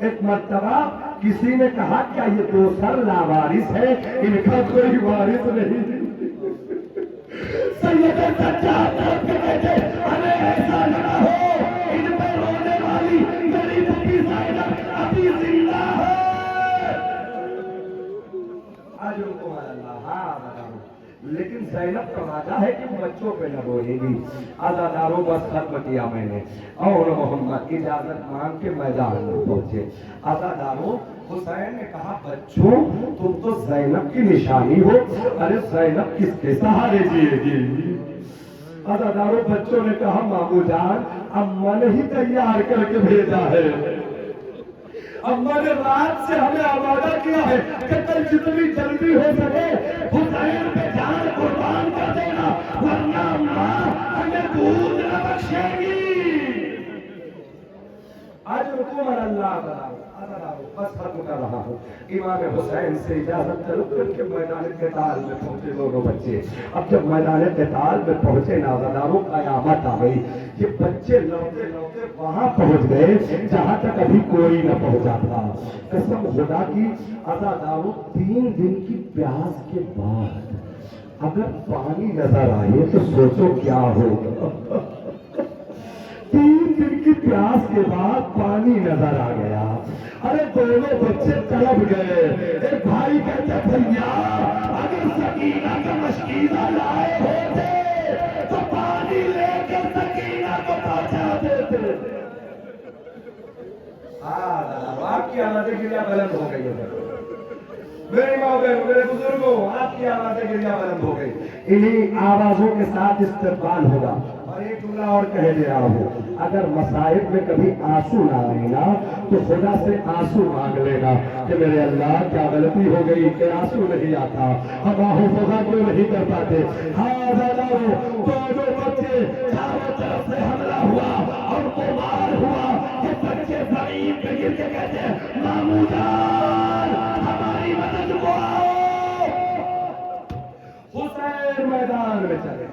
ایک مرتبہ کسی نے کہا کیا یہ دوسر لاوارث ہے، ان کا کوئی وارث نہیں۔ سید سجاد طرف کے کہتے ہمیں ایسا لگا ہو ان پہ رونے والی میری پھوپھی زینب ابھی زندہ ہے۔ آج ان کو اللہ ہاں بتاؤ، لیکن زینب کا وعدہ ہے کہ بچوں پہ نہ بولے گی۔ عزاداروں بس ختم کیا میں نے اور محمد اجازت مانگ کے میدان میں پہنچے۔ عزاداروں حسین نے کہا بچوں تم تو زینب کی نشانی ہو، ارے زینب کس کے سہارے جیے گی؟ عزاداروں بچوں نے کہا مامو جان اماں نے ہی تیار کر کے بھیجا ہے، اماں نے رات سے ہمیں آمادہ کیا ہے کہ کل جتنی جلدی ہو سکے حسین پہ جان قربان کر دینا، ورنہ اماں ہمیں دودھ نہ بخشے گی۔ آج حکومت اللہ بس ختم کر رہا ہوں۔ امام حسین سے اجازت طلب کر کے میدان قتال میں پہنچے دونوں بچے۔ اب جب میدان قتال میں پہنچے نازداروں قیامت آ گئی، یہ بچے لوٹے لوٹے وہاں پہنچ گئے جہاں تک ابھی کوئی نہ پہنچا تھا۔ قسم خدا کی عزاداروں 3 دن کی پیاس کے بعد اگر پانی نظر آئے تو سوچو کیا ہوگا۔ 3 دن کی پیاس کے بعد پانی نظر آ گیا، ارے دونوں بچے تڑپ گئے۔ ایک بھائی کہتے بھیا اگر سکینہ کا مشکینہ لائے ہوتے تو پانی لے کے سکینہ کو پہنچا دیتے۔ آپ کی آوازیں گریا بلند ہو گئی ہے میری ماں بہن، میرے بزرگوں، آپ کی آوازیں گریا بلند ہو گئی۔ انہی آوازوں کے ساتھ استقبال ہوگا۔ اور ایک جملہ اور کہہ دے رہا ہوں، اگر مصائب میں کبھی آنسو نہ آئے نا تو خدا سے آنسو مانگ لینا کہ میرے اللہ کیا غلطی ہو گئی کہ آنسو نہیں آتا، ہم آہو فضا کیوں نہیں کر پاتے۔ ہاں دونوں بچے چاروں طرف سے حملہ ہوا اور کو مار ہوا، یہ بچے زمین پہ گر کے کہتے ہیں مامو جان ہماری مدد کو آؤ۔ حسین میدان میں چلے،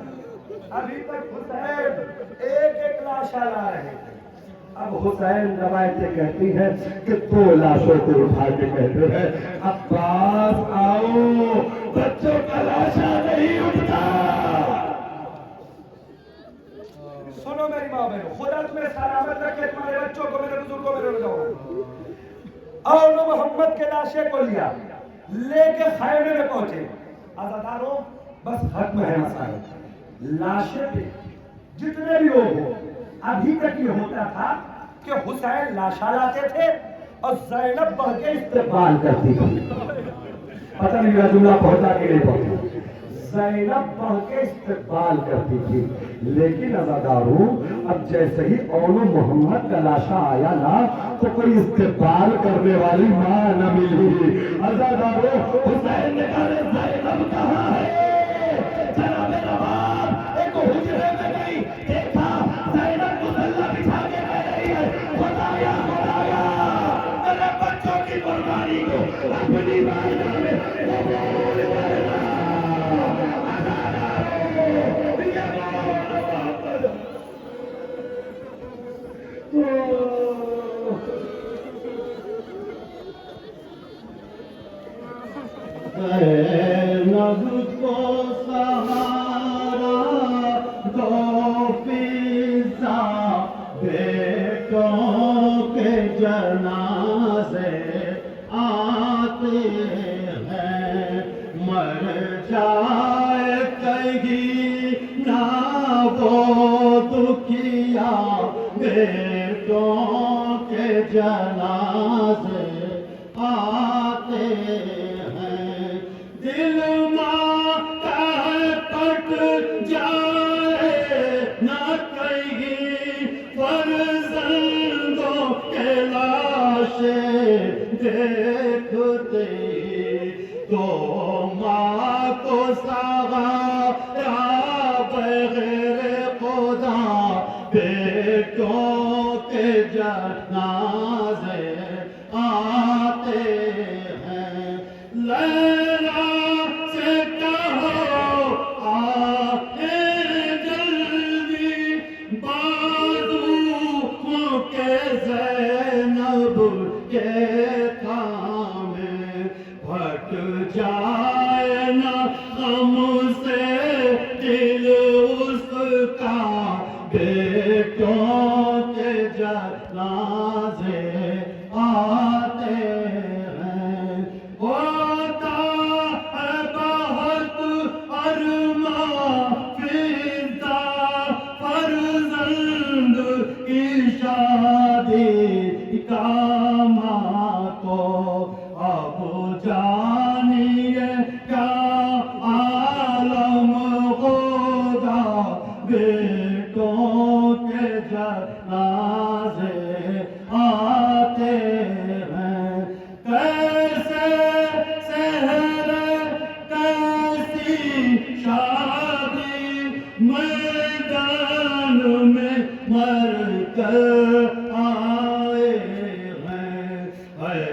ابھی تک حسین ایک ایک لاشا لا رہے تھے۔ اب حسین روایتیں کہتی ہیں کہ 2 لاشوں کو اٹھا کے کہتے ہیں عباس آؤ، بچوں کا لاشا نہیں اٹھتا۔ سنو میری ماں بہنوں، خدا تمہیں سلامت رکھے، تمہارے بچوں کو، میرے بزرگوں، میرے بزرگوں۔ اور محمد کے لاشے کو لیا، لے کے خیمے میں پہنچے۔ عزاداروں بس ختم ہے مسائل، لاشیں پہ جتنے بھی لوگ ہو۔ ابھی تک یہ ہوتا تھا کہ حسین لاشا لاتے تھے اور زینب بڑھ کے استقبال کرتی تھی۔ پتہ نہیں میرا جملہ پہنچا کہ نہیں پہنچا۔ زینب بڑھ کے استقبال کرتی تھی، لیکن عزاداروں اب جیسے ہی اولو محمد کا لاشا آیا نا تو کوئی استقبال کرنے والی ماں نہ ملی۔ عزاداروں حسین نے کہا زینب کہاں ہے؟ جناب نواب ایک حجرے میں گئی، دیکھا زینب مصلی بچھا کے رہ رہی ہے۔ خدایا خدایا میرے بچوں کی قربانی کو اپنی بارگاہ میں قبول کرنا۔ زینب کو سہارا دو فضا، بیٹوں کے جنازے آتے ہیں، مر جائے کہیں نہ وہ دکھیا، بیٹوں کے جنازے آتے ہیں، دل ماتا پٹ جائے نہ کہیں، فرزندوں کے لاشیں دیکھتے تو ماں کو سہارا بغیر خدا، بیٹوں کے جنازے آتے ہیں۔ لیلا سے کہو آئے جلدی، بازو کے زینب کے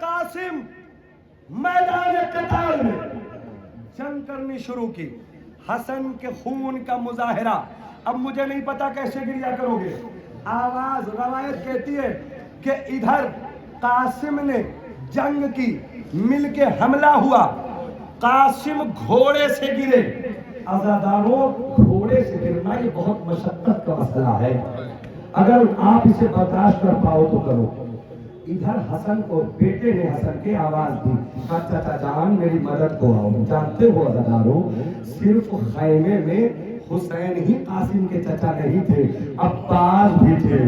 قاسم میدان قتال میں جنگ کرنی شروع کی. حسن کے خون کا مظاہرہ. اب مجھے نہیں پتا کیسے گریا کرو گے. آواز روایت کہتی ہے کہ ادھر قاسم نے جنگ کی, مل کے حملہ ہوا, قاسم گھوڑے سے گرے. عزاداروں, گھوڑے سے گرنا یہ بہت مشقت کا مسئلہ ہے, اگر آپ اسے برداشت کر پاؤ تو کرو. ادھر حسن کو بیٹے نے حسن کے آواز دی, کہا چچا جان میری مدد کو آؤ. جانتے ہو عزاداروں, صرف خیمے میں حسین ہی قاسم کے چچا نہیں تھے, عباس بھی تھے.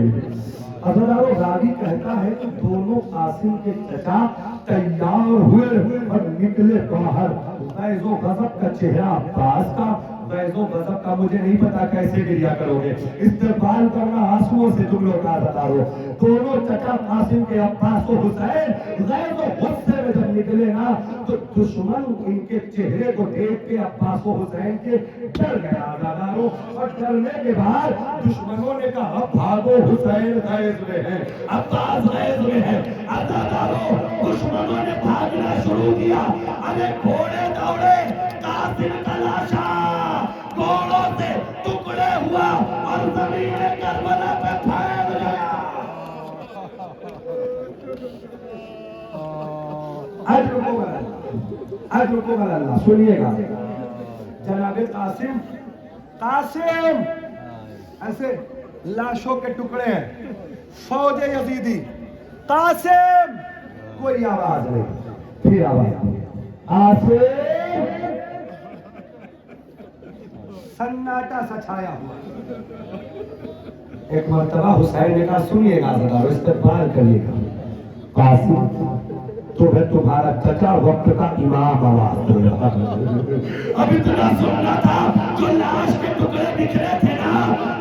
عزاداروں, راوی کہتا ہے کہ دونوں قاسم کے چچا تیار ہوئے اور نکلے باہر. غیظ و غضب کا چہرہ عباس کا, غیظ و غضب کا مجھے نہیں پتا کیسے گریا کرو گے. استقبال کرنا آنسوؤں سے تم لوگ عزاداروں. دونوں چچا قاسم کے عباس و حسین غیظ و غصے میں جب نکلے نا تو دشمن ان کے چہرے کو دیکھ کے عباس و حسین کے ڈر گیا عزاداروں, اور ڈرنے کے بعد دشمنوں نے کہا بھاگو, حسین غیظ میں ہے, عباس غیظ میں ہے. عزاداروں, دشمنوں نے بھاگنا شروع کیا. ارے گھوڑے دوڑے, قاسم کا لاشا گھوڑوں سے ٹکڑے ہوا اور زمین کربلا پہ پھیل گیا. آج رکو گا اللہ, سنیے گا. جناب قاسم ایسے لاشوں کے ٹکڑے ہیں. فوج یزیدی, قاسم, کوئی آواز نہیں. پھر آواز, قاسم. سناٹا سا چھایا ہوا. ایک مرتبہ حسین نے کہا سنیے گا ذرا, استقبال کریے گا. قاسم تو ہے تمہارا چچا, وقت کا امام آواز دے رہا ہے. اب اتنا سننا تھا, جو لاش کے ٹکڑے بکھرے تھے نا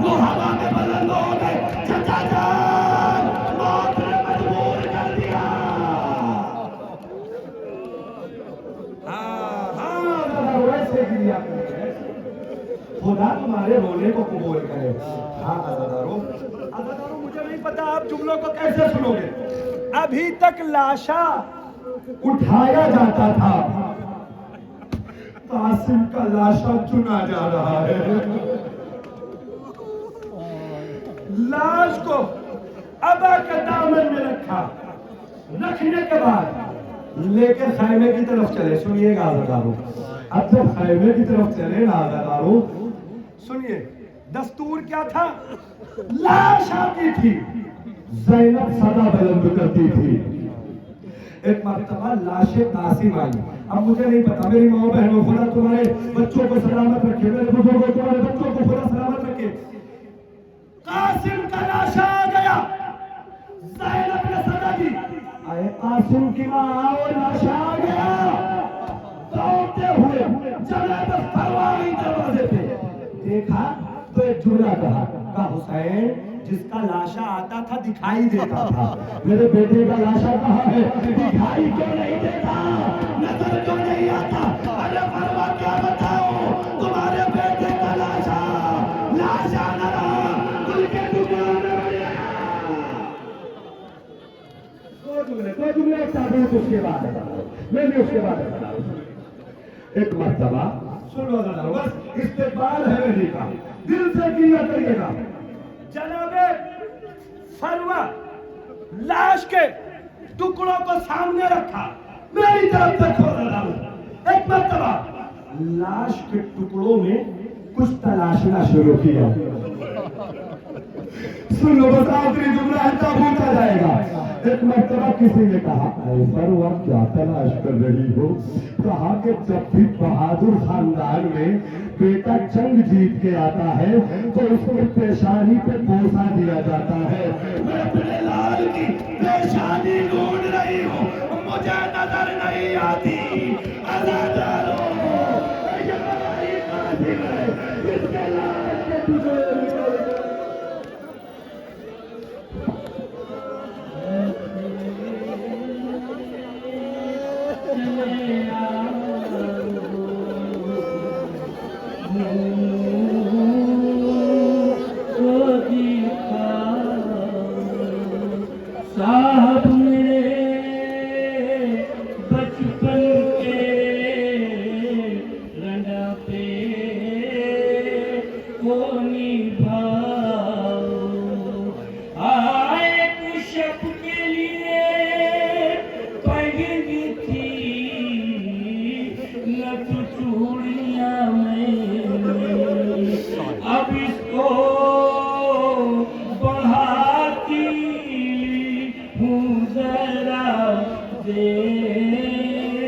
وہ ہوا میں بلند ہو گئے. چچا جان, موت نے مجبور کر دیا. ہاں ویسے گریا کرے, خدا تمہارے رونے کو قبول کرے. ہاں عزاداروں, مجھے نہیں پتا آپ جملوں کو کیسے سنو گے. ابھی تک لاشا اٹھایا جاتا تھا, قاسم کا لاشا چنا جا رہا ہے. لاش کو ابا کے دامن میں رکھا, رکھنے کے بعد لے کے خیمے کی طرف چلے. سنیے گا عزاداروں, اب جب خیمے کی طرف چلے نا عزاداروں, سنیے دستور کیا تھا. لاش آتی تھی, زینب صدا بلند کرتی تھی. ایک مرتبہ لاش قاسم آئی. اب مجھے نہیں پتا, میری ماں بہنوں, خدا تمہارے بچوں کو سلامت رکھے, میرے بزرگوں تمہارے بچوں کو خدا سلامت رکھے. قاسم کا لاشا آ گیا. زینب نے صدا دی, آئے قاسم کی ماں آؤ, لاشا آ گیا. دوڑتے ہوئے جناب فرمائی دروازے پہ دیکھا تو ایک جملہ کہا, حسین جس کا لاشا آتا تھا دکھائی دیتا تھا, میرے بیٹے کا لاشا کہاں ہے, دکھائی کیوں نہیں دیتا, نظر کیوں نہیں آتا. ارے فرما کیا بتاؤ, تمہارے بیٹے کا لاشا نہ رہا, دل کے ٹکڑوں میں بڑھ گیا. دو جملے ایک تعبیر اس کے بعد میں بھی اس کے بعد بتا رہا ہوں. ایک مرتبہ سنو ذرا, بس استقبال ہے نہیں کا, دل سے کیا کریے گا. جناب فروا لاش کے ٹکڑوں کو سامنے رکھا, میری طرف سے کھول رہا ہوں. ایک مرتبہ لاش کے ٹکڑوں میں کچھ تلاشنا شروع کیا. سنو بس آخری جملہ ہے تب ہوتا جائے گا. ایک مرتبہ کسی نے کہا, اے فروا کیا تلاش کر رہی ہو. کہا کہ جب بھی بہادر خاندان میں بیٹا جنگ جیت کے آتا ہے تو اس کو پیشانی پہ بوسا دیا جاتا ہے. میں اپنے لال کی پیشانی ڈھونڈ رہی ہوں, مجھے نظر نہیں آتی. عزاداروں, یہ ہماری قاتل ہے, اس کے لال کے تجھے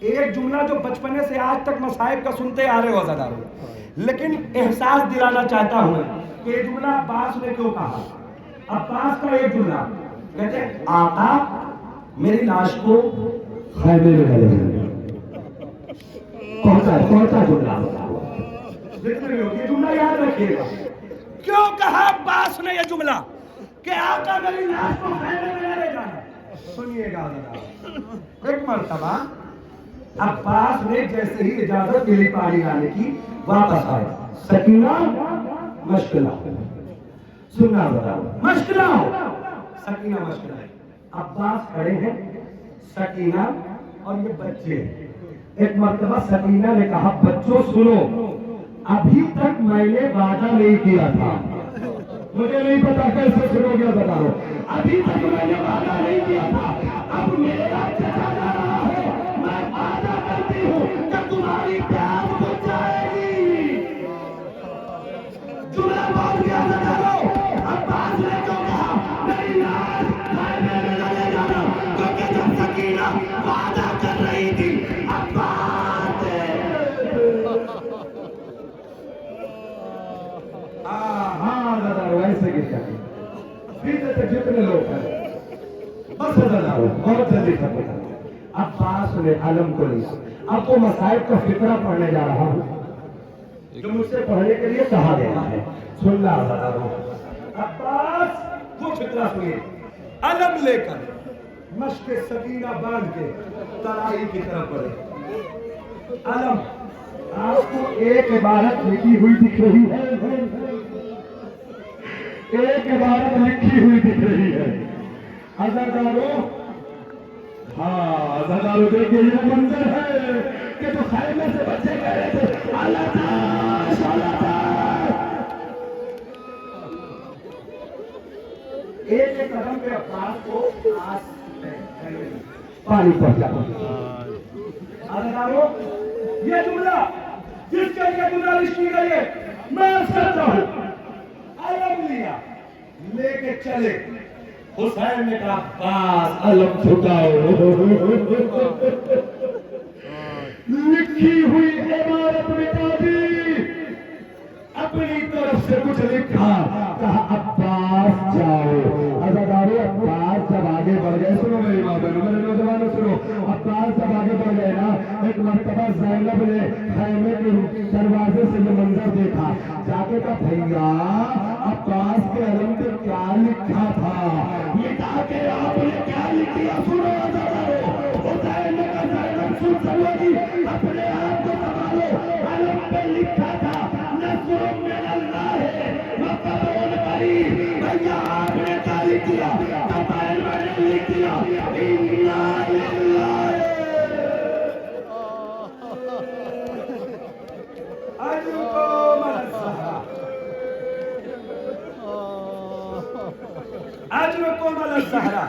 ایک جملہ جو بچپنے سے آج تک مصائب کا سنتے آ رہے ہو عزادارو، لیکن احساس دلانا چاہتا ہوں کہ یہ جملہ عباس نے کیوں کہا. عباس کا ایک جملہ کہتے ہیں آقا میری لاش کو خیمے میں ڈالے جائیں. کون سا جملہ جتنے بھی ہو یہ جملہ یاد رکھیے گا. کیوں کہا عباس نے یہ جملہ کہ آقا میری لاش کو خیمے میں ڈالے جائیں؟ سنیے گا ایک مرتبہ عباس نے جیسے ہی اجازت ملی پانی لانے کی واپس آئے. سکینہ مشق لاؤ، سننا بتاؤ مشق لاؤ. سکینہ مشق لائے. عباس کھڑے ہیں، سکینہ اور یہ بچے. ایک مرتبہ سکینہ نے کہا بچوں سنو، ابھی تک میں نے وعدہ نہیں کیا تھا. مجھے نہیں پتا کیسے سنو گے بتا رہا ہوں. ابھی تک میں نے وعدہ نہیں کیا تھا، اب میرا چلا جا رہا ہے، میں وعدہ کرتی ہوں کہ تمہاری پیار بچ جائے گی. جملہ بول گیا بتا رہا ہوں. عباس نے جو کہا میری لاش خیمے میں ڈالے جانا، کیونکہ جب سکینہ وعدہ کر رہی تھی عباس ایسے کی چاہیے جتنے لوگ ہیں بس بہت جلدی ختم کر. عباس نے علم کو لیا. اب وہ مصائب کا فکرہ پڑھنے جا رہا ہوں جو مجھ سے پڑھنے کے لیے کہا گیا ہے. سننا بتا رہا ہوں. عباس وہ فکرہ سنیے. علم لے کر مشق سکینہ باندھ کے ترائی کی طرف بڑھے. علم آپ کو ایک عبارت لکھی ہوئی دکھ رہی ہے، ایک عبارت لکھی ہوئی دکھ رہی ہے. عزادارو، ہاں عزادارو دیکھیے یہ منظر ہے کہ جو خیمے سے بچے گئے تھے اللہ تعالی ایک ایک قدم پہ عباس کو پانی پہنچا. عزادارو یہ جملہ جس کے لیے گزارش کی گئی ہے میں عرض کرتا ہوں. علم لیا لے کے چلے. حسین نے کہا عباس علم چھٹاؤ. لکھی ہوئی عبارت مٹا دی، اپنی طرف سے کچھ لکھا. کہا عباس جاؤ. عزادارو عباس جب آگے بڑھ گئے، سنو میری ماں بہنوں میرے نوجوانوں سنو، عباس جب آگے بڑھ گئے نا، ایک مرتبہ زینب نے خیمے کے دروازے سے یہ منظر دیکھا. جا کے کہا بھیا عباس کے علم پہ کیا لکھا تھا؟ مٹا کے آپ نے کیا لکھ دیا؟ سنو عزادارو. حسین نے کہا زینب سن سکوگی، اپنے آپ کو سنبھالو. علم پہ لکھا تھا نصر من اللہ وفتح قریب. بھیا آپ نے کیا لکھ دیا؟ قبائل میں نے لکھ دیا انا للہ. اجرکم الزہرا، اجرکم الزہرا.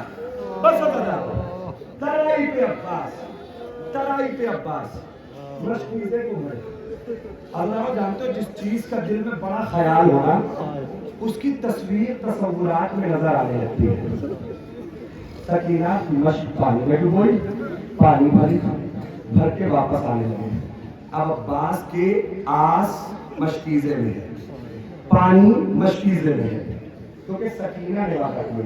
بس بتا ترائی پہ عباس، ترائی پہ عباس مشکوزے کو مرے. اللہ جانتے ہو جس چیز کا دل میں بڑا خیال ہوگا اس کی تصویر تصورات میں نظر آنے لگتی ہے. سکینہ مشق پانی میں ڈبوئی، پانی بھر کے واپس آنے لگے. اب عباس کے آس مشکیزے میں ہے، پانی مشکیزے میں ہے، کیونکہ سکینہ نے وعدہ کیا.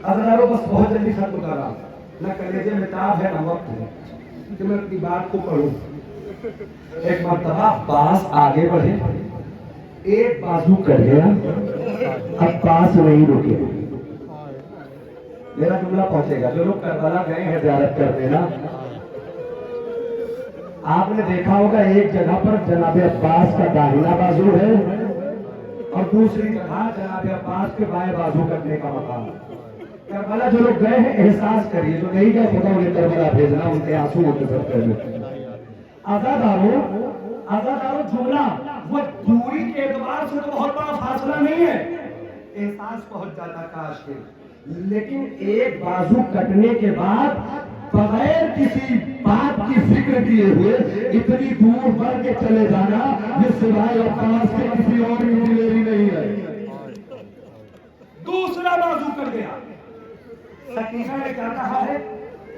عزادارو بس بہت جلدی ختم کر رہا، نہ کلیجے میں تاب ہے نہ وقت ہے کہ میں اپنی بات کو پڑھوں. ایک مرتبہ عباس آگے بڑھے، ایک بازو کر گیا. عباس نہیں رکے. میرا جملہ پہنچے گا. جو لوگ کربلا گئے ہیں زیارت کرنے نا، آپ نے دیکھا ہوگا ایک جگہ پر جناب عباس کا داہنا بازو ہے اور دوسری جگہ جناب عباس کے بائیں بازو کرنے کا مقام. کربلا جو لوگ گئے ہیں احساس کریے، جو نہیں گئے خدا انہیں کربلا بھیجنا، ان کے آنسو منتظر کرنے. عزادارو، عزادارو جملہ وہ دوری کے اعتبار سے تو بہت بڑا فاصلہ نہیں ہے، احساس پہنچ جاتا کاش کے. لیکن ایک بازو کٹنے کے بعد بغیر کسی بات کی فکر کیے ہوئے اتنی دور بڑھ کے چلے جانا یہ سوائے عباس کے کسی اور کی دلیری نہیں ہے. دوسرا بازو کٹ گیا. سکینہ نے کیا کہا ہے؟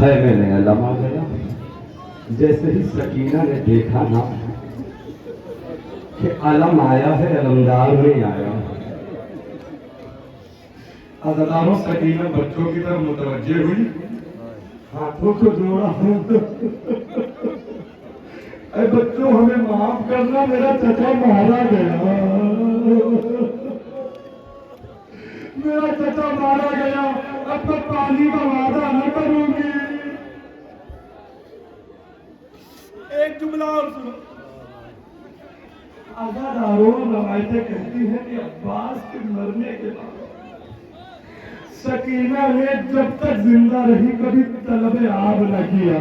خیمے میں علم آ گیا. جیسے ہی سکینہ نے دیکھا نا کہ علم آیا ہے، علمدار نہیں آیا. عزاداروں سکینہ بچوں کی طرف متوجہ ہوئی، ہاتھوں کو جوڑا. اے بچوں ہمیں معاف کرنا، میرا چچا مارا گیا، میرا چچا مارا گیا، اب میں پانی کا وعدہ نہ کروں گی. ایک جملہ اور سنو. عزاداروں روایتیں کہتی ہیں کہ عباس کے مرنے کے بعد سکینہ نے جب تک زندہ رہی کبھی طلب آب نہ کیا.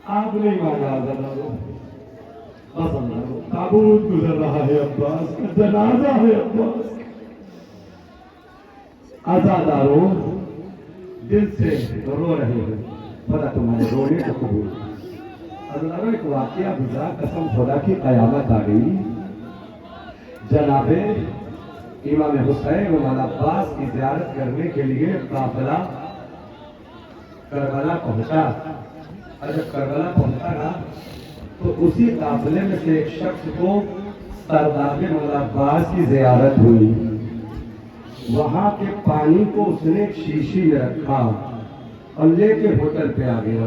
آپ نہیں مانگا عزاداروں. تابوت گزر رہا ہے، عباس کا جنازہ ہے. عباس عزاداروں دل سے رو رہے ہیں، خدا تمہارے رونے کو قبول. عزاداروں ایک واقعہ گزرا، قسم خدا کی قیامت آ گئی. جناب امام حسین و مولا عباس کی زیارت کرنے کے لیے قافلہ کربلا پہنچا. اور جب کربلا پہنچا نا تو اسی قافلے میں سے ایک شخص کو سرداب مولا عباس کی زیارت ہوئی. وہاں کے پانی کو اس نے ایک شیشی میں رکھا اور لے کے ہوٹل پہ آ گیا.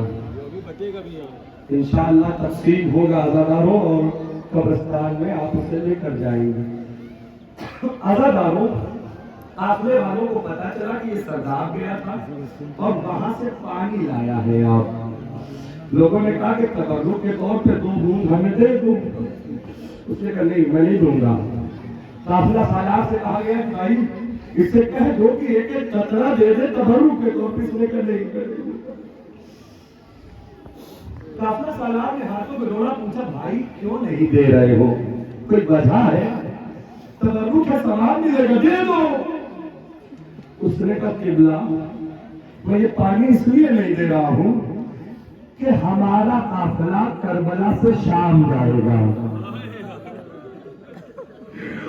انشاءاللہ تفصیل ہوگا عزاداروں، اور قبرستان میں آپ اسے لے کر جائیں گے. عزاداروں قافلے والوں کو پتا چلا کہ یہ سرداب گیا تھا اور وہاں سے پانی لایا ہے. آپ لوگوں نے کہا کہ تبرک کے طور پہ 2 بوند ہمیں دے دو. اس نے کہا نہیں، میں نہیں دوں گا. قافلہ سالار سے کہا گیا کہ بھائی اس سے کہہ دو کہ ایک ایک قطرہ دے دے تبرک کے طور پہ. اس نے کہا نہیں. قافلہ سالار نے ہاتھوں میں ڈولا، پوچھا بھائی کیوں نہیں دے رہے ہو، کوئی وجہ ہے؟ تبرک کا سامان ملے گا، دے دو. اس نے کہا قبلہ میں یہ پانی اس لیے نہیں دے رہا ہوں کہ ہمارا قافلہ کربلا سے شام جائے گا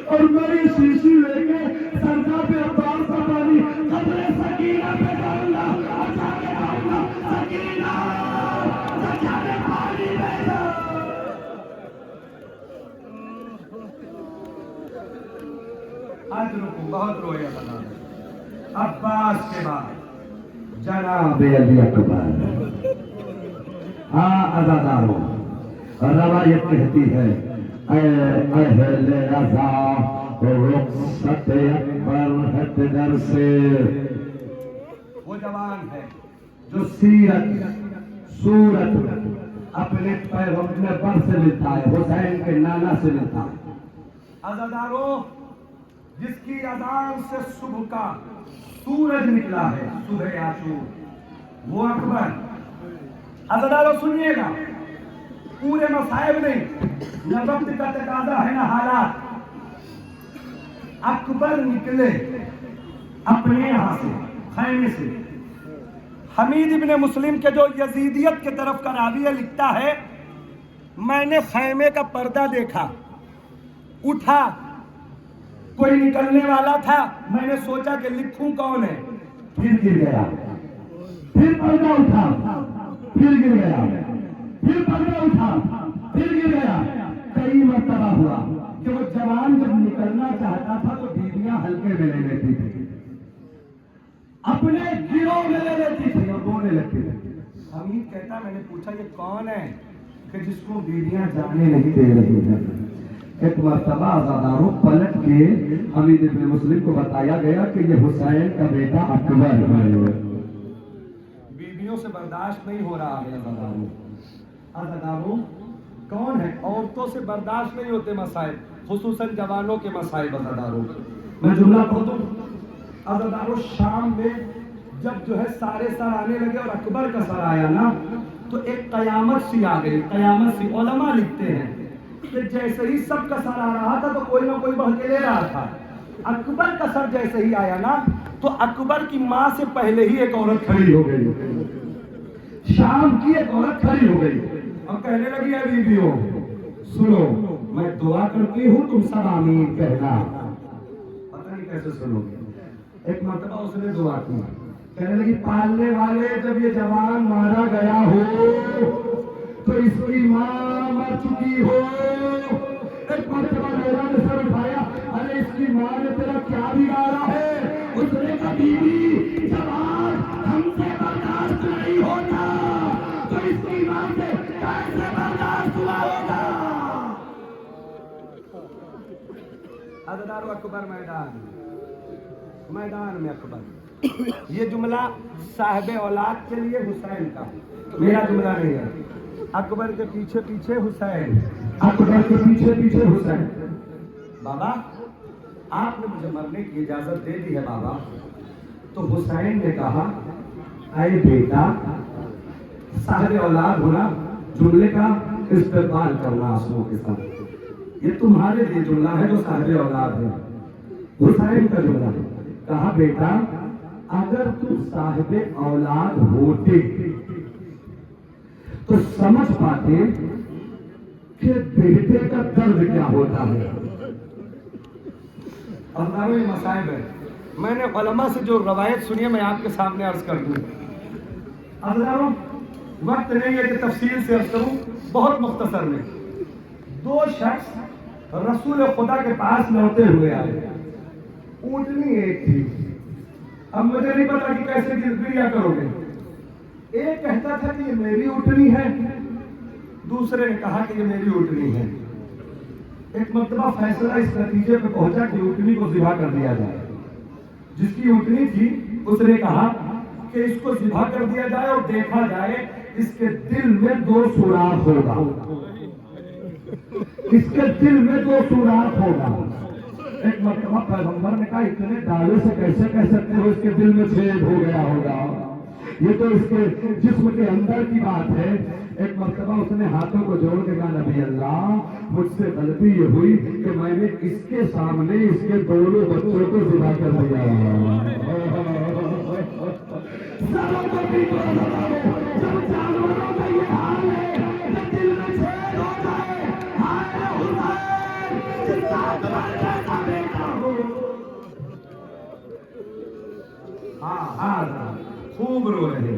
اور میں یہ شیشی لے کے سردار پہ عباس کا پانی قبر سکینہ پہ ڈالنا. سکینہ سکینہ پانی دے دو. بہت رویا بنا. عباس کے بعد جناب علی اکبر. ہاں عزاداروں روایت کہتی ہے اے اہل رضا رخصت اکبر ہے در سے. وہ جوان ہے جو سیرت صورت اپنے پیغمبر سے ملتا ہے، حسین کے نانا سے ملتا ہے. عزاداروں جس کی اذان سے صبح کا سورج نکلا ہے، صبح عاشور، وہ اکبر. عزاداروں سنیے گا، پورے مصائب نہیں، نہ وقت کا تقاضا ہے نہ حالات. اکبر نکلے اپنے یہاں سے، خیمے سے. حمید ابن مسلم کے جو یزیدیت کے طرف کا راویہ لکھتا ہے، میں نے خیمے کا پردہ دیکھا، اٹھا، کوئی نکلنے والا تھا، میں نے سوچا کہ لکھوں کون ہے، پھر گر گیا. پھر پردہ اٹھا، پھر گر گیا. پھر پردہ اٹھا، پھر گر گیا. کئی مرتبہ ہوا کہ وہ جوان جب نکلنا چاہتا تھا تو بیویاں ہلکے میں لے لیتی تھی، اپنے گروہ میں لے لیتی تھی اور رونے لگتی تھی. حمید کہتا میں نے پوچھا یہ کون ہے کہ جس کو بیویاں جانے نہیں دے رہی ہیں. ایک مرتبہ آزاداروں پلٹ کے حمید ابن مسلم کو بتایا گیا کہ یہ حسین کا بیٹا اکبر ہے. بیویوں سے برداشت نہیں ہو رہا ہے. آزاداروں کون ہے؟ عورتوں سے برداشت نہیں ہوتے مسائل، خصوصاً جوانوں کے مسائل. آزاداروں میں جملہ پڑھ دوں. آزاداروں شام میں جب جو ہے سارے سر آنے لگے اور اکبر کا سر آیا نا تو ایک قیامت سی آ گئی. قیامت سی علماء لکھتے ہیں کہ جیسے ہی سب کا سر آ رہا تھا تو کوئی نہ کوئی بڑھ کے لے رہا تھا. اکبر کا سر جیسے ہی آیا نا تو اکبر کی ماں سے پہلے ہی ایک عورت کھڑی ہو گئی. شام کی ایک عورت کھڑی ہو گئی اور کہنے لگی ہے بیویوں سنو میں دعا کرتی ہوں تم سب آمین کہنا. پتہ نہیں کیسے سنو گے. ایک مرتبہ اس نے دعا کی. کہنے لگی پالنے والے جب یہ جوان مارا گیا ہو تو اس کی ماں مر چکی ہو. ایک مرتبہ میرا نے سر اٹھایا ارے اس کی ماں نے تیرا کیا بگاڑا ہے؟ اس نے کہا بیوی جوان ہم سے برداشت نہیں ہوتا تو اس کی ماں سے کیسے برداشت ہوا ہوگا. عزدار اکبر میدان میں اکبر. یہ جملہ صاحب اولاد کے لیے حسین کا، میرا جملہ نہیں ہے. اکبر کے پیچھے پیچھے حسین، اکبر کے پیچھے پیچھے حسین. بابا آپ نے مجھے مرنے کی اجازت دے دی ہے بابا. تو حسین نے کہا اے بیٹا صاحب اولاد ہونا جملے کا استقبال کرنا آنسوؤں کے ساتھ. یہ تمہارے لیے جملہ ہے جو صاحب اولاد ہے. حسین کا جملہ کہا بیٹا اگر تم صاحب اولاد ہوتے تو سمجھ پاتے کہ بیٹے کا درد کیا ہوتا ہے. اور یہ مصائب ہے. میں نے علماء سے جو روایت سنی ہے میں آپ کے سامنے عرض کر دوں. حضراتوں وقت نہیں ہے کہ تفصیل سے عرض کروں، بہت مختصر میں. دو شخص رسول خدا کے پاس لوٹے ہوئے آئے. اونٹنی ایک تھی. اب مجھے نہیں پتا کہ کیسے گریا کرو گے. ایک کہتا تھا کہ یہ میری اونٹنی ہے، دوسرے نے کہا کہ یہ میری اونٹنی ہے. ایک مرتبہ فیصلہ اس نتیجے پہ پہنچا کہ اونٹنی کو ذبح کر دیا جائے. جس کی اونٹنی تھی اس نے کہا کہ اس کو ذبح کر دیا جائے اور دیکھا جائے اس کے دل میں 2 سوراخ ہوگا. اس کے دل میں 2 سوراخ ہوگا. ایک مرتبہ پیغمبر نے کہا اتنے ڈالے سے کیسے کہہ سکتے ہو اس کے دل میں چھید ہو گیا ہوگا؟ یہ تو اس کے جسم کے اندر کی بات ہے. ایک مرتبہ اس نے ہاتھوں کو جوڑ کے کہا نبی اللہ مجھ سے غلطی یہ ہوئی کہ میں نے اس کے سامنے اس کے دونوں بچوں کو ذبح کر دیا. خوب رو رہے.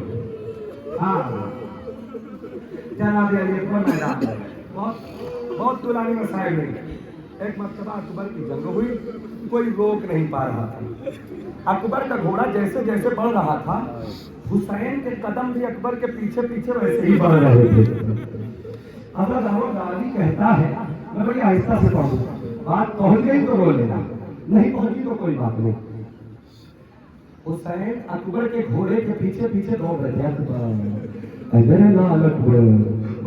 جناب علی اکبر میدان بہت طولانی مسائل نہیں. ایک مرتبہ اکبر کی جنگ ہوئی، کوئی روک نہیں پا رہا تھا. اکبر کا گھوڑا جیسے جیسے بڑھ رہا تھا حسین کے قدم بھی اکبر کے پیچھے پیچھے ویسے ہی بڑھ رہے تھے. حضرت احمد غازی کہتا ہے میں بڑی آہستہ سے پڑھوں، بات پہنچ گئی تو بول لینا، نہیں پہنچی تو کوئی بات نہیں. حسین اکبر کے گھوڑے کے پیچھے پیچھے دوڑ رہے تھے. اکبر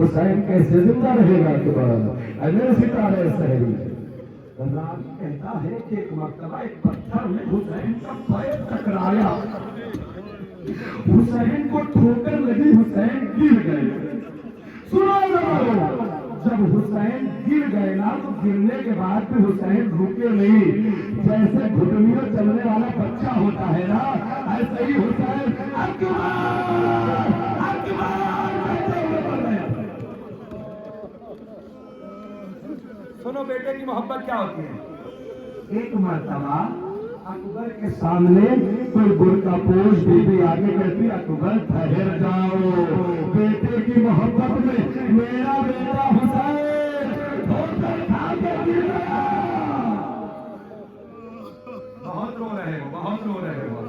حسین کیسے زندہ رہے گا اکبر؟ اگر ستارے سہری کہتا ہے کہ ایک مرتبہ ایک پتھر میں حسین کا پیر ٹکرایا. حسین کو ٹھوکر لگی، حسین گر گئے. جب حسین گر گئے نا تو گرنے کے بعد بھی حسین رکے نہیں. جیسے گھٹنیوں چلنے والا بچہ ہوتا ہے نا ایسے ہی حسین سنو بیٹے کی محبت کیا ہوتی ہے. ایک مرتبہ اکبر کے سامنے کوئی برقع پوش بیوی آگے کہتی اکبر ٹھہر جاؤ، بیٹے کی محبت میں میرا بیٹا حسین بہت رو رہے ہو، بہت رو رہے ہو.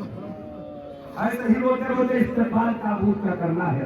ایسے ہی روتے روتے استقبال تابوت کا کرنا ہے.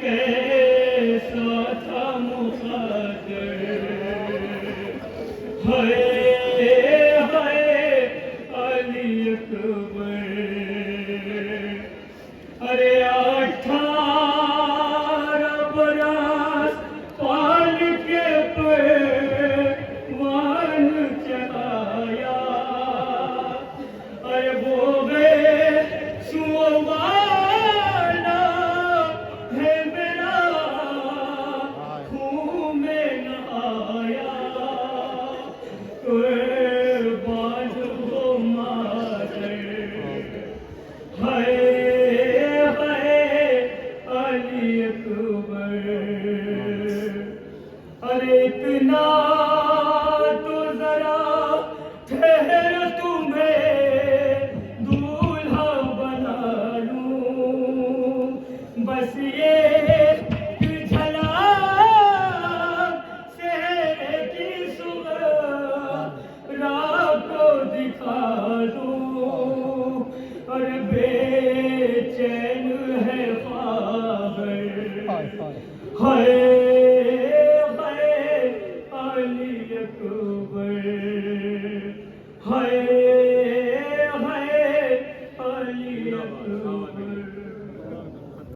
کے